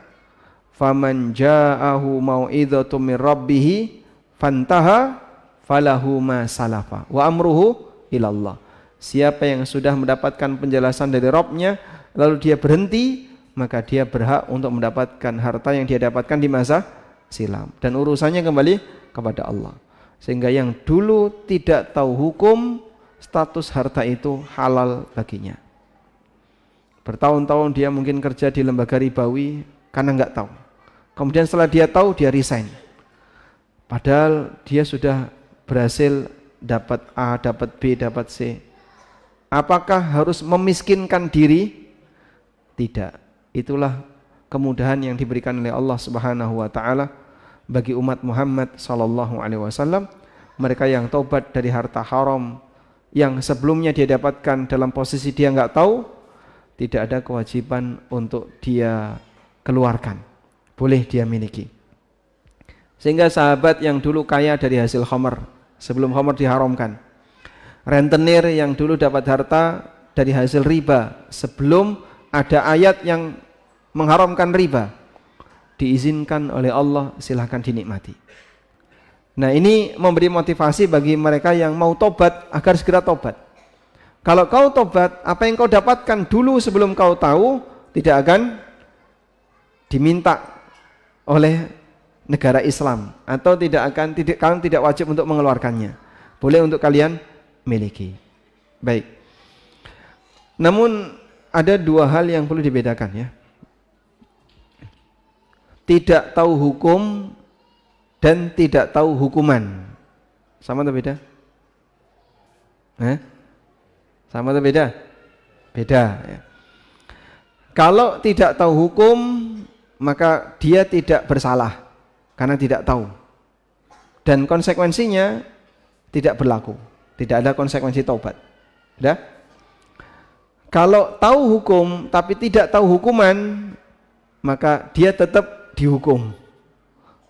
"Faman ja'ahu mau'idhatum mir rabbih fantaha falahu ma salafa wa amruhu ilallah." Siapa yang sudah mendapatkan penjelasan dari Rabb-nya lalu dia berhenti, maka dia berhak untuk mendapatkan harta yang dia dapatkan di masa silam dan urusannya kembali kepada Allah. Sehingga yang dulu tidak tahu hukum, status harta itu halal baginya. Bertahun-tahun dia mungkin kerja di lembaga ribawi karena nggak tahu. Kemudian setelah dia tahu, dia resign. Padahal dia sudah berhasil dapat A, dapat B, dapat C. Apakah harus memiskinkan diri? Tidak. Itulah kemudahan yang diberikan oleh Allah Subhanahu wa taala bagi umat Muhammad sallallahu alaihi wasallam. Mereka yang taubat dari harta haram yang sebelumnya dia dapatkan dalam posisi dia enggak tahu, tidak ada kewajiban untuk dia keluarkan. Boleh dia miliki. Sehingga sahabat yang dulu kaya dari hasil khamar sebelum khamar diharamkan, rentenir yang dulu dapat harta dari hasil riba sebelum ada ayat yang mengharamkan riba, diizinkan oleh Allah, silahkan dinikmati. Nah, ini memberi motivasi bagi mereka yang mau tobat agar segera tobat. Kalau kau tobat, apa yang kau dapatkan dulu sebelum kau tahu tidak akan diminta oleh negara Islam atau kalian tidak wajib untuk mengeluarkannya. Boleh untuk kalian miliki. Baik. Namun ada dua hal yang perlu dibedakan ya. Tidak tahu hukum dan tidak tahu hukuman. Sama atau beda? Sama atau beda? Beda ya. Kalau tidak tahu hukum, maka dia tidak bersalah karena tidak tahu. Dan konsekuensinya tidak berlaku. Tidak ada konsekuensi taubat. Sudah? Kalau tahu hukum tapi tidak tahu hukuman, maka dia tetap dihukum.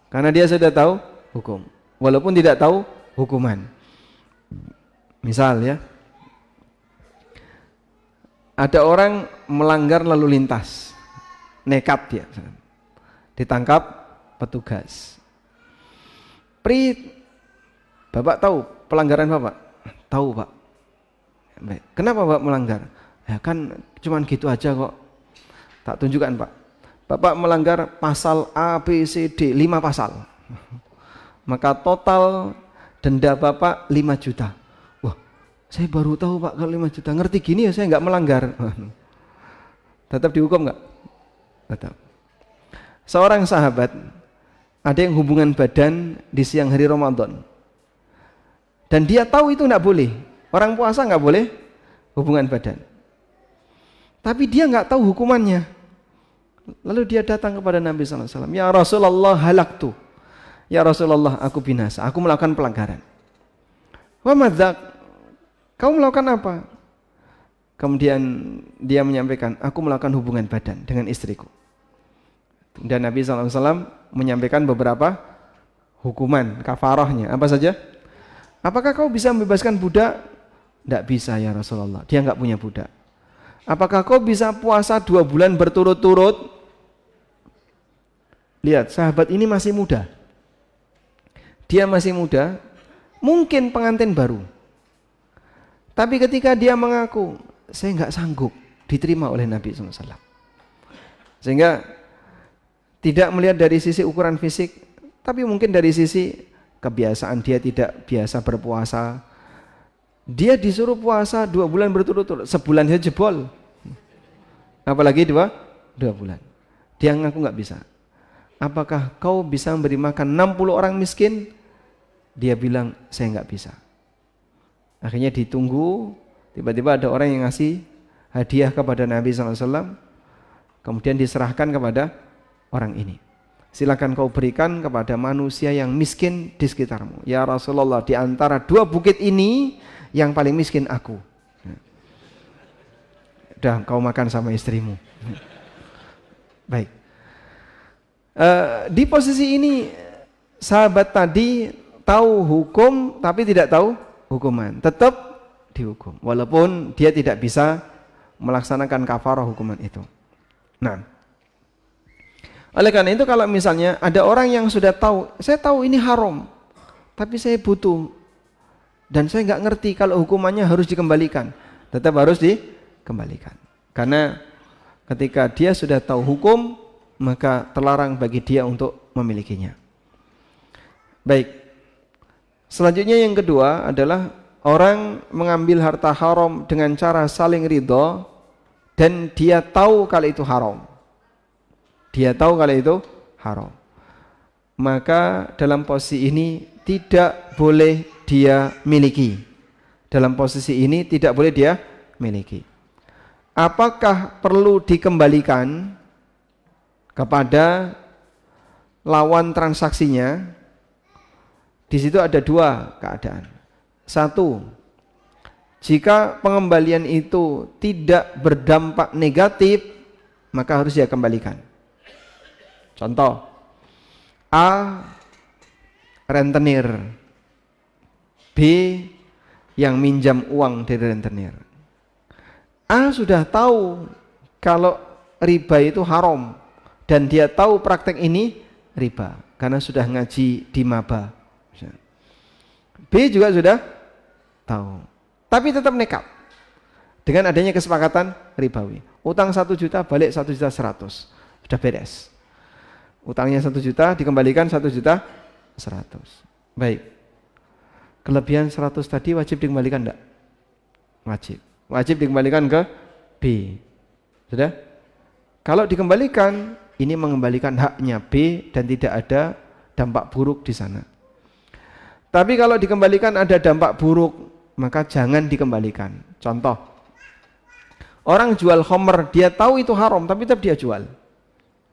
Karena dia sudah tahu hukum, walaupun tidak tahu hukuman. Misal ya, ada orang melanggar lalu lintas, nekat dia, ditangkap petugas. Bapak tahu pelanggaran Bapak? Tahu Pak. Kenapa Bapak melanggar? Ya kan cuman gitu aja kok. Tak tunjukkan Pak. Bapak melanggar pasal A, B, C, D, 5 pasal. Maka total denda Bapak 5 juta. Wah, saya baru tahu Pak kalau 5 juta. Ngerti gini ya saya nggak melanggar. Tetap dihukum nggak? Tetap. Seorang sahabat ada yang hubungan badan di siang hari Ramadan. Dan dia tahu itu nggak boleh. Orang puasa nggak boleh hubungan badan. Tapi dia nggak tahu hukumannya. Lalu dia datang kepada Nabi SAW. Ya Rasulullah halaktu. Ya Rasulullah aku binasa. Aku melakukan pelanggaran. Wa madzak? Kau melakukan apa? Kemudian dia menyampaikan, aku melakukan hubungan badan dengan istriku. Dan Nabi SAW menyampaikan beberapa hukuman, kafarahnya. Apa saja? Apakah kau bisa membebaskan budak? Tidak bisa ya Rasulullah. Dia nggak punya budak. Apakah kau bisa puasa 2 bulan berturut-turut? Lihat, sahabat ini masih muda. Dia masih muda, mungkin pengantin baru. Tapi ketika dia mengaku, saya nggak sanggup, diterima oleh Nabi SAW. Sehingga tidak melihat dari sisi ukuran fisik, tapi mungkin dari sisi kebiasaan dia tidak biasa berpuasa. Dia disuruh puasa 2 bulan berturut-turut, sebulan dia jebol. Apalagi 2 bulan. Dia ngaku nggak bisa. Apakah kau bisa memberi makan 60 orang miskin? Dia bilang, saya nggak bisa. Akhirnya ditunggu, tiba-tiba ada orang yang ngasih hadiah kepada Nabi SAW, kemudian diserahkan kepada orang ini. Silakan kau berikan kepada manusia yang miskin di sekitarmu. Ya Rasulullah, di antara 2 bukit ini yang paling miskin aku. Udah, kau makan sama istrimu. Baik. Di posisi ini sahabat tadi tahu hukum tapi tidak tahu hukuman. Tetap dihukum walaupun dia tidak bisa melaksanakan kafarah hukuman itu. Nah, oleh karena itu kalau misalnya ada orang yang sudah tahu, saya tahu ini haram, tapi saya butuh dan saya nggak ngerti kalau hukumannya harus dikembalikan, tetap harus dikembalikan. Karena ketika dia sudah tahu hukum, maka terlarang bagi dia untuk memilikinya. Baik. Selanjutnya yang kedua adalah orang mengambil harta haram dengan cara saling ridho dan dia tahu kalau itu haram. Dia tahu kalau itu haram. Maka dalam posisi ini tidak boleh dia miliki. Dalam posisi ini tidak boleh dia miliki. Apakah perlu dikembalikan kepada lawan transaksinya? Di situ ada 2 keadaan. 1, jika pengembalian itu tidak berdampak negatif, maka harus dia kembalikan. Contoh, A rentenir, B yang minjam uang dari rentenir. A sudah tahu kalau riba itu haram dan dia tahu praktek ini riba karena sudah ngaji di maba. B juga sudah tahu, tapi tetap nekat dengan adanya kesepakatan ribawi. Utang 1 juta balik 1.100.000, sudah beres. Utangnya 1 juta dikembalikan 1.100.000. Baik. Kelebihan 100 tadi wajib dikembalikan enggak? Wajib. Wajib dikembalikan ke B. Sudah? Kalau dikembalikan, ini mengembalikan haknya B dan tidak ada dampak buruk di sana. Tapi kalau dikembalikan ada dampak buruk, maka jangan dikembalikan. Contoh, orang jual khamr, dia tahu itu haram tapi tetap dia jual.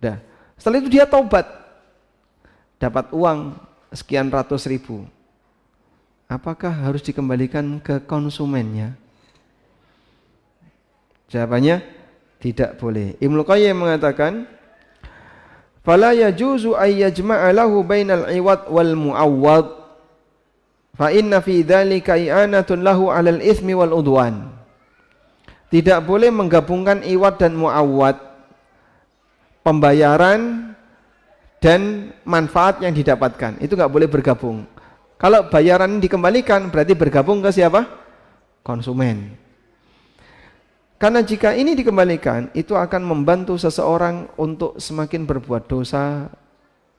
Dah. Setelah itu dia taubat, dapat uang sekian ratus ribu. Apakah harus dikembalikan ke konsumennya? Jawabannya tidak boleh. Ibnu Qayyim mengatakan, "Fala yajuzu ay yajma'a lahu bainal 'iwad wal mu'awwad, fa inna fi dzalika i'anatun lahu 'alal itsmi wal udwan." Tidak boleh menggabungkan iwad dan mu'awwad, pembayaran dan manfaat yang didapatkan. Itu nggak boleh bergabung. Kalau bayaran dikembalikan berarti bergabung ke siapa? Konsumen. Karena jika ini dikembalikan, itu akan membantu seseorang untuk semakin berbuat dosa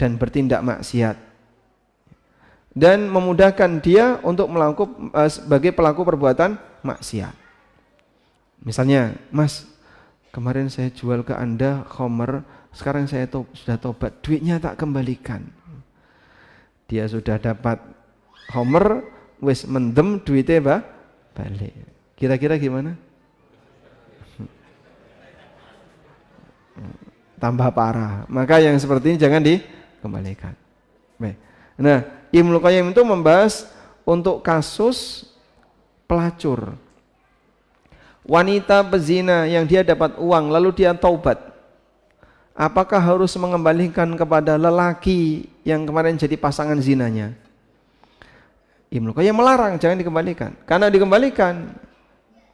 dan bertindak maksiat, dan memudahkan dia untuk melakukan sebagai pelaku perbuatan maksiat. Misalnya, Mas, kemarin saya jual ke Anda khamr, sekarang saya sudah tobat, duitnya tak kembalikan. Dia sudah dapat khamr, wis mendem duitnya balik. Kira-kira gimana? Tambah parah. Maka yang seperti ini jangan dikembalikan. Baik. Nah, Ibnu Qayyim itu membahas untuk kasus pelacur. Wanita pezina yang dia dapat uang lalu dia taubat. Apakah harus mengembalikan kepada lelaki yang kemarin jadi pasangan zinanya? Ibnu Qayyim melarang, jangan dikembalikan. Karena dikembalikan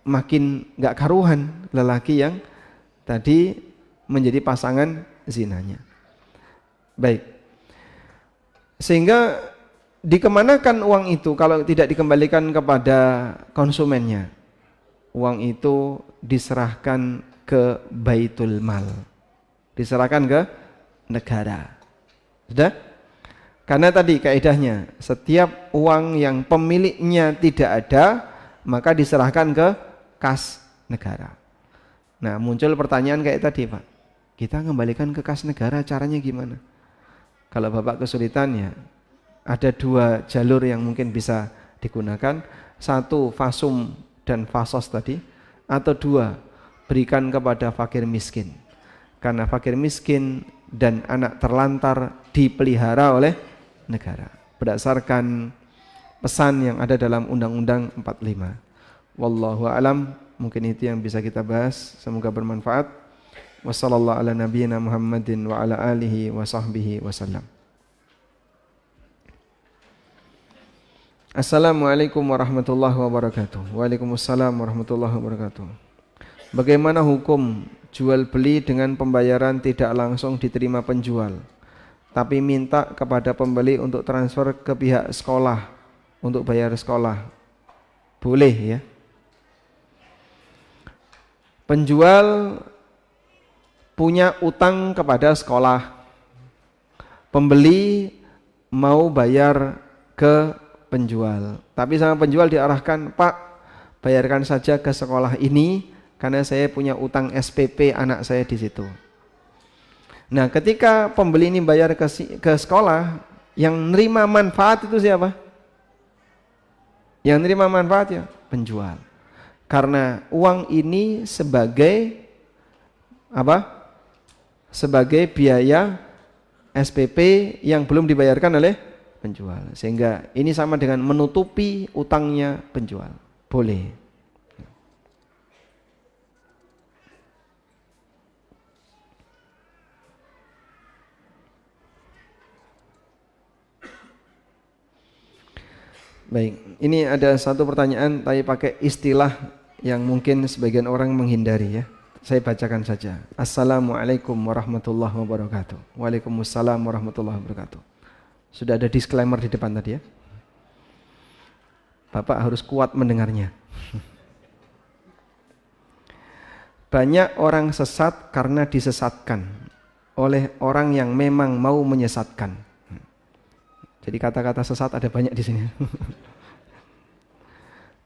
makin enggak karuan lelaki yang tadi menjadi pasangan zinanya. Baik. Sehingga dikemanakan uang itu kalau tidak dikembalikan kepada konsumennya? Uang itu diserahkan ke Baitul Mal. Diserahkan ke negara. Sudah? Karena tadi kaidahnya, setiap uang yang pemiliknya tidak ada, maka diserahkan ke kas negara. Nah, muncul pertanyaan kayak tadi, Pak. Kita kembalikan ke kas negara, caranya gimana? Kalau Bapak kesulitan, ya ada 2 jalur yang mungkin bisa digunakan. 1, fasum dan fasos tadi, atau 2, berikan kepada fakir miskin. Karena fakir miskin dan anak terlantar dipelihara oleh negara berdasarkan pesan yang ada dalam Undang-Undang 45. Wallahu a'lam. Mungkin itu yang bisa kita bahas, semoga bermanfaat. Wassallallahu ala nabiyyina Muhammadin wa ala alihi wa sahbihi wasallam. Assalamualaikum warahmatullahi wabarakatuh. Waalaikumsalam warahmatullahi wabarakatuh. Bagaimana hukum jual beli dengan pembayaran tidak langsung diterima penjual, tapi minta kepada pembeli untuk transfer ke pihak sekolah untuk bayar sekolah? Boleh ya. Penjual punya utang kepada sekolah, pembeli mau bayar ke penjual, tapi sama penjual diarahkan, Pak, bayarkan saja ke sekolah ini karena saya punya utang SPP anak saya di situ. Nah, ketika pembeli ini bayar ke sekolah, yang nerima manfaat itu siapa? Yang nerima manfaat ya penjual. Karena uang ini sebagai apa? Sebagai biaya SPP yang belum dibayarkan oleh penjual. Sehingga ini sama dengan menutupi utangnya penjual. Boleh. Baik, ini ada satu pertanyaan tapi pakai istilah yang mungkin sebagian orang menghindari ya. Saya bacakan saja. Assalamualaikum warahmatullahi wabarakatuh. Waalaikumsalam warahmatullahi wabarakatuh. Sudah ada disclaimer di depan tadi ya. Bapak harus kuat mendengarnya. Banyak orang sesat karena disesatkan oleh orang yang memang mau menyesatkan. Jadi kata-kata sesat ada banyak di sini.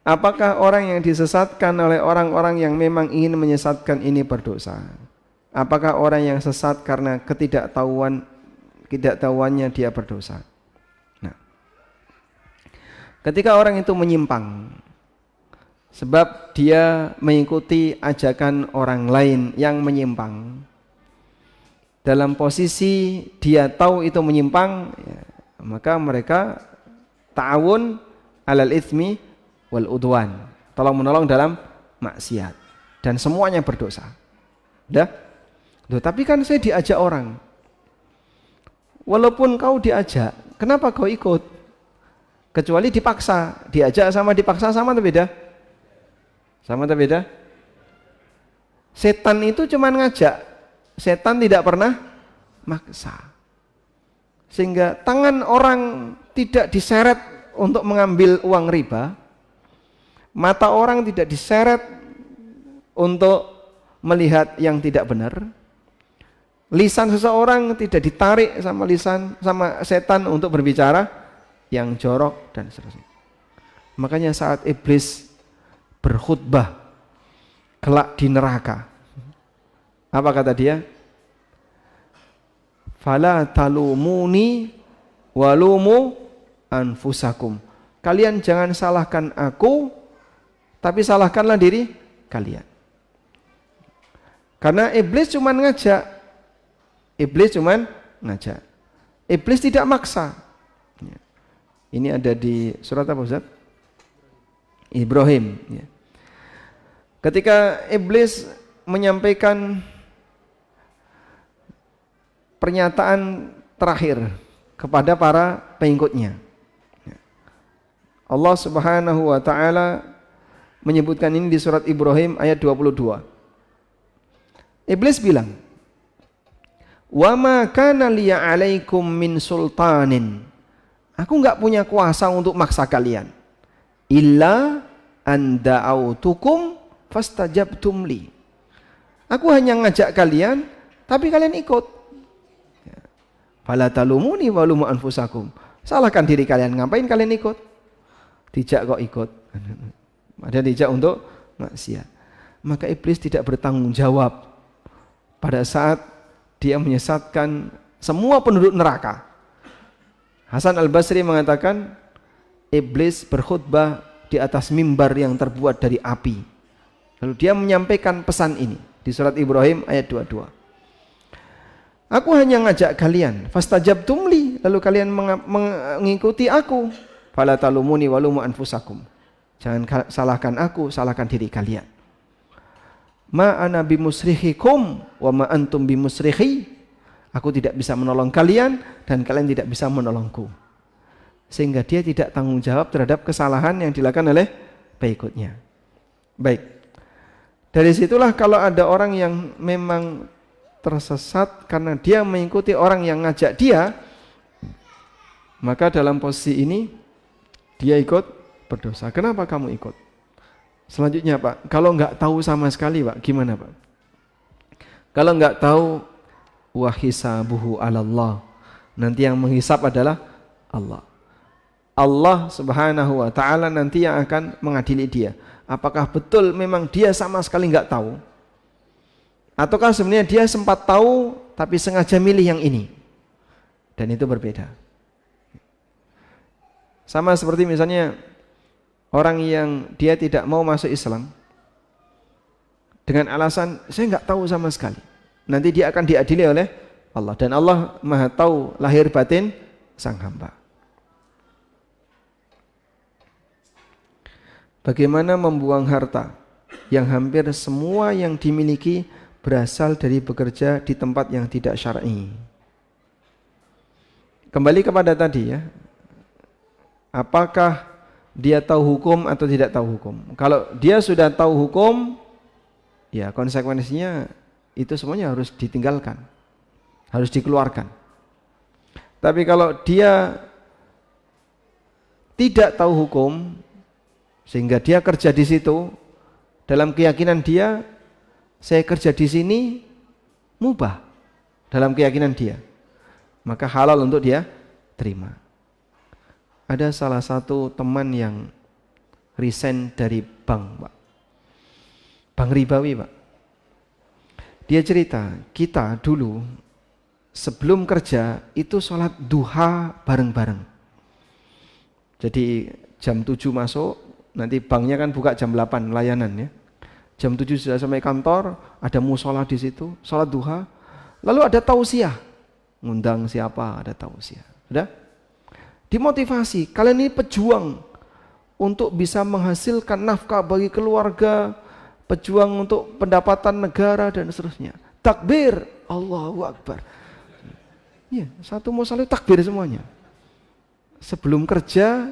Apakah orang yang disesatkan oleh orang-orang yang memang ingin menyesatkan ini berdosa? Apakah orang yang sesat karena ketidaktahuannya dia berdosa? Nah, ketika orang itu menyimpang sebab dia mengikuti ajakan orang lain yang menyimpang, dalam posisi dia tahu itu menyimpang, ya, maka mereka ta'awun alal itsmi wal udwan, tolong menolong dalam maksiat, dan semuanya berdosa. Dah? Loh, tapi kan saya diajak orang. Walaupun kau diajak, kenapa kau ikut? Kecuali dipaksa. Diajak sama dipaksa sama atau beda? Sama atau beda? Setan itu cuma ngajak. Setan tidak pernah maksa. Sehingga tangan orang tidak diseret untuk mengambil uang riba, mata orang tidak diseret untuk melihat yang tidak benar, lisan seseorang tidak ditarik sama setan untuk berbicara yang jorok dan seterusnya. Makanya saat iblis berkhutbah kelak di neraka, apa kata dia? Fala talumuni walumu anfusakum. Kalian jangan salahkan aku, tapi salahkanlah diri kalian. Karena iblis cuma ngajak. Iblis tidak maksa. Ini ada di surat apa Ustaz? Ibrahim. Ketika iblis menyampaikan pernyataan terakhir kepada para pengikutnya, Allah Subhanahu wa taala menyebutkan ini di surat Ibrahim ayat 22. Iblis bilang, "Wa ma kana liya 'alaikum min sultanin." Aku enggak punya kuasa untuk maksa kalian. Illa an da'autukum fastajabtum li. Aku hanya ngajak kalian tapi kalian ikut. Fala talumuni walumu anfusakum. Salahkan diri kalian, ngapain kalian ikut? Dijak kok ikut. Ada dijak untuk maksiat. Maka iblis tidak bertanggung jawab pada saat dia menyesatkan semua penduduk neraka. Hasan Al-Basri mengatakan iblis berkhutbah di atas mimbar yang terbuat dari api. Lalu dia menyampaikan pesan ini di surat Ibrahim ayat 22. Aku hanya ngajak kalian, fastajabtum li, lalu kalian mengikuti aku. Fala talumuni walumu anfusakum. Jangan salahkan aku, salahkan diri kalian. Ma ana bimusrihikum wa ma antum bimusrihi. Aku tidak bisa menolong kalian dan kalian tidak bisa menolongku. Sehingga dia tidak tanggung jawab terhadap kesalahan yang dilakukan oleh pengikutnya. Baik. Dari situlah kalau ada orang yang memang tersesat karena dia mengikuti orang yang ngajak dia, maka dalam posisi ini dia ikut berdosa. Kenapa kamu ikut? Selanjutnya Pak, kalau nggak tahu sama sekali Pak, gimana Pak? Kalau nggak tahu, wahisabuhu 'alallah. Nanti yang menghisap adalah Allah. Allah Subhanahu wa taala nanti yang akan mengadili dia. Apakah betul memang dia sama sekali nggak tahu? Ataukah sebenarnya dia sempat tahu tapi sengaja milih yang ini? Dan itu berbeda. Sama seperti misalnya orang yang dia tidak mau masuk Islam dengan alasan saya nggak tahu sama sekali. Nanti dia akan diadili oleh Allah, dan Allah Maha tahu lahir batin sang hamba. Bagaimana membuang harta yang hampir semua yang dimiliki berasal dari bekerja di tempat yang tidak syar'i? Kembali kepada tadi ya, apakah dia tahu hukum atau tidak tahu hukum? Kalau dia sudah tahu hukum, ya konsekuensinya itu semuanya harus ditinggalkan, harus dikeluarkan. Tapi kalau dia tidak tahu hukum sehingga dia kerja di situ dalam keyakinan dia, saya kerja di sini mubah dalam keyakinan dia, maka halal untuk dia terima. Ada salah satu teman yang resign dari bank, Pak. Bank ribawi, Pak. Dia cerita, kita dulu sebelum kerja itu sholat duha bareng-bareng. Jadi jam 7 masuk, nanti banknya kan buka jam 8 layanan ya. Jam 7 sudah sampai kantor, ada musola di situ, sholat duha. Lalu ada tausiah, ngundang siapa, ada tausiah. Sudah? Dimotivasi, kalian ini pejuang untuk bisa menghasilkan nafkah bagi keluarga, pejuang untuk pendapatan negara dan seterusnya. Takbir, Allahu Akbar. Ya, satu musola takbir semuanya. Sebelum kerja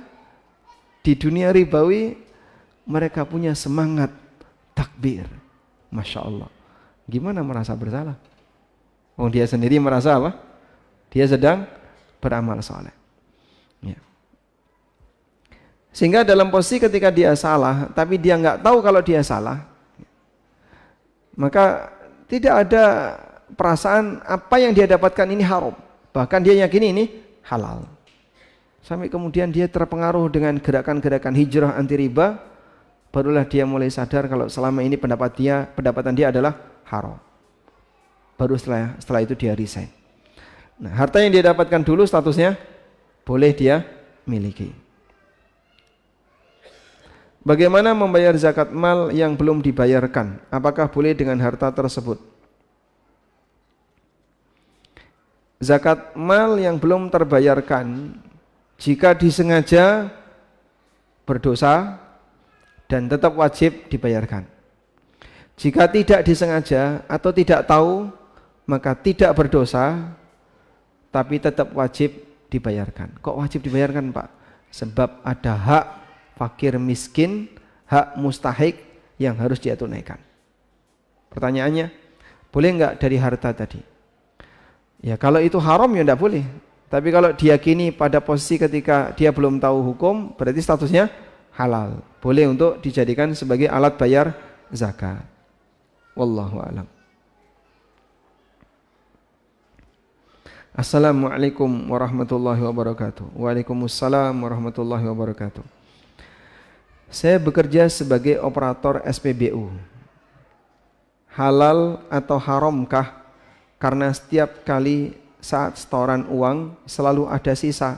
di dunia ribawi, mereka punya semangat takbir. Masya Allah. Gimana merasa bersalah? Oh, dia sendiri merasa apa? Dia sedang beramal saleh. Ya. Sehingga dalam posisi ketika dia salah, tapi dia nggak tahu kalau dia salah, maka tidak ada perasaan apa yang dia dapatkan ini haram. Bahkan dia yakini ini halal. Sampai kemudian dia terpengaruh dengan gerakan-gerakan hijrah anti riba, barulah dia mulai sadar kalau selama ini pendapatan dia adalah haram. Baru setelah itu dia resign. Nah, harta yang dia dapatkan dulu statusnya boleh dia miliki. Bagaimana membayar zakat mal yang belum dibayarkan? Apakah boleh dengan harta tersebut? Zakat mal yang belum terbayarkan, jika disengaja berdosa dan tetap wajib dibayarkan. Jika tidak disengaja atau tidak tahu, maka tidak berdosa tapi tetap wajib dibayarkan. Kok wajib dibayarkan, Pak? Sebab ada hak fakir miskin, hak mustahik yang harus dia tunaikan. Pertanyaannya, boleh enggak dari harta tadi? Ya kalau itu haram ya enggak boleh. Tapi kalau diyakini pada posisi ketika dia belum tahu hukum, berarti statusnya halal. Boleh untuk dijadikan sebagai alat bayar zakat. Wallahu a'lam. Assalamualaikum warahmatullahi wabarakatuh. Waalaikumsalam warahmatullahi wabarakatuh. Saya bekerja sebagai operator SPBU. Halal atau haramkah? Karena setiap kali saat setoran uang selalu ada sisa.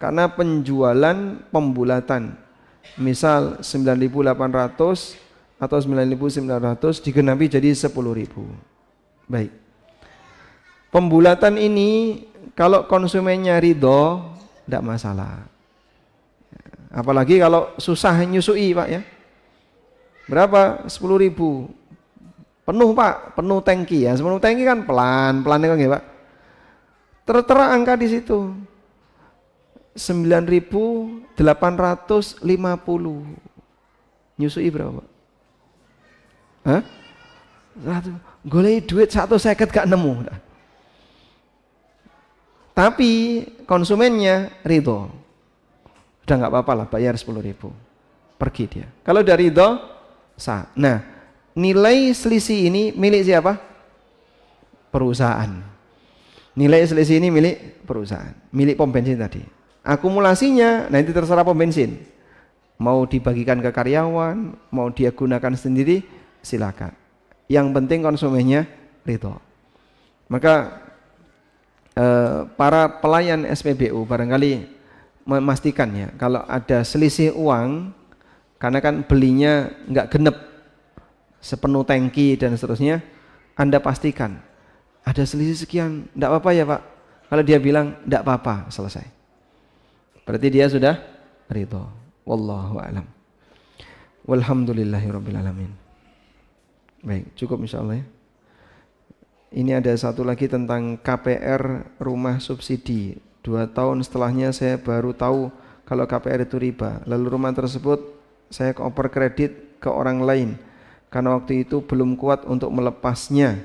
Karena penjualan pembulatan. Misal 9.800 atau 9.900 digenapi jadi 10.000. Baik. Pembulatan ini kalau konsumennya ridho, tidak masalah. Apalagi kalau susah nyusui Pak ya. Berapa? 10.000. Penuh Pak, penuh tangki ya. Penuh tangki kan pelan-pelan kan ya Pak. Tertera angka di situ. 9.850. Nyusui berapa Pak? Hah? Golek duit 150 gak nemu. Tapi konsumennya ridho. Udah nggak apa-apa lah, bayar 10.000. Pergi dia. Kalau udah ridho, sah. Nah, nilai selisih ini milik siapa? Perusahaan. Nilai selisih ini milik perusahaan, milik pom bensin tadi. Akumulasinya nanti terserah pom bensin. Mau dibagikan ke karyawan, mau dia gunakan sendiri, silakan. Yang penting konsumennya ridho. Maka para pelayan SPBU barangkali memastikan ya, kalau ada selisih uang karena kan belinya nggak genep sepenuh tangki dan seterusnya, Anda pastikan ada selisih sekian, enggak apa-apa ya Pak. Kalau dia bilang enggak apa-apa, selesai. Berarti dia sudah ridho. Wallahu a'lam. Walhamdulillahirabbil alamin. Baik, cukup insyaallah ya. Ini ada satu lagi tentang KPR rumah subsidi. 2 tahun setelahnya saya baru tahu kalau KPR itu riba. Lalu rumah tersebut saya oper kredit ke orang lain karena waktu itu belum kuat untuk melepasnya.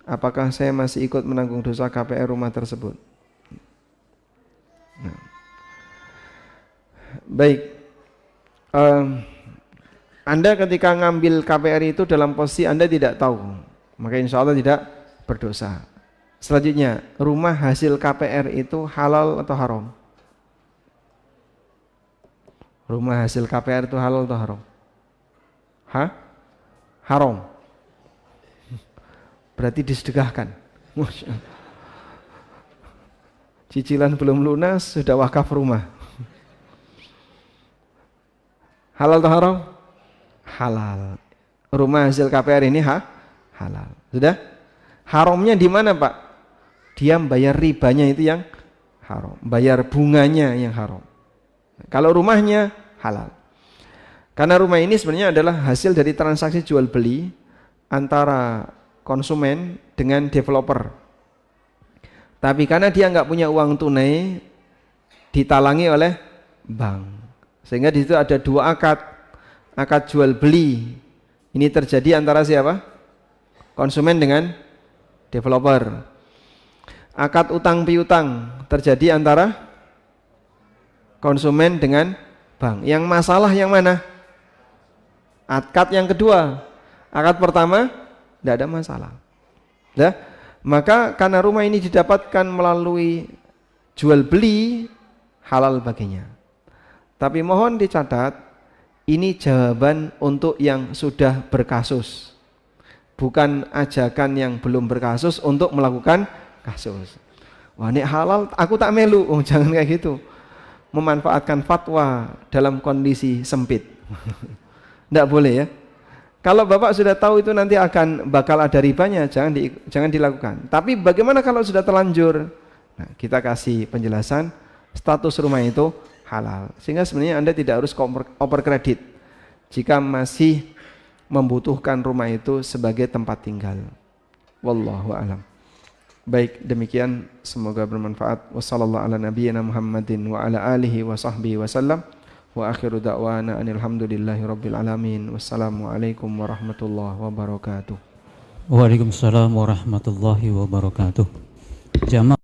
Apakah saya masih ikut menanggung dosa KPR rumah tersebut? Nah. Baik, Anda ketika ngambil KPR itu dalam posisi Anda tidak tahu, maka insya Allah tidak berdosa. Selanjutnya, rumah hasil KPR itu halal atau haram? Rumah hasil KPR itu halal atau haram? Hah? Haram. Berarti disedekahkan. Cicilan belum lunas sudah wakaf rumah. Halal atau haram? Halal. Rumah hasil KPR ini halal. Sudah? Haramnya di mana Pak? Dia bayar ribanya itu yang haram, bayar bunganya yang haram. Kalau rumahnya halal. Karena rumah ini sebenarnya adalah hasil dari transaksi jual beli antara konsumen dengan developer. Tapi karena dia nggak punya uang tunai, ditalangi oleh bank. Sehingga di situ ada 2 akad. Akad jual beli. Ini terjadi antara siapa? Konsumen dengan developer. Akad utang piutang terjadi antara konsumen dengan bank. Yang masalah yang mana? Akad yang kedua. Akad pertama tidak ada masalah. Ya? Maka karena rumah ini didapatkan melalui jual beli, halal baginya. Tapi mohon dicatat, ini jawaban untuk yang sudah berkasus, bukan ajakan yang belum berkasus untuk melakukan kasus. Wah ini halal, aku tak melu. Oh, jangan kayak gitu. Memanfaatkan fatwa dalam kondisi sempit. Tidak boleh ya. Kalau Bapak sudah tahu itu nanti akan bakal ada ribanya, jangan dilakukan. Tapi bagaimana kalau sudah terlanjur? Nah, kita kasih penjelasan status rumah itu halal. Sehingga sebenarnya Anda tidak harus oper kredit jika masih membutuhkan rumah itu sebagai tempat tinggal. Wallahu a'lam. Baik, demikian semoga bermanfaat. Wassallallahu ala nabiyyina Muhammadin wa ala alihi wa sahbihi wasallam. Wa akhiru da'wana anil hamdulillahi rabbil alamin. Wassalamualaikum warahmatullahi wabarakatuh. Waalaikumsalam warahmatullahi wabarakatuh. Jamaah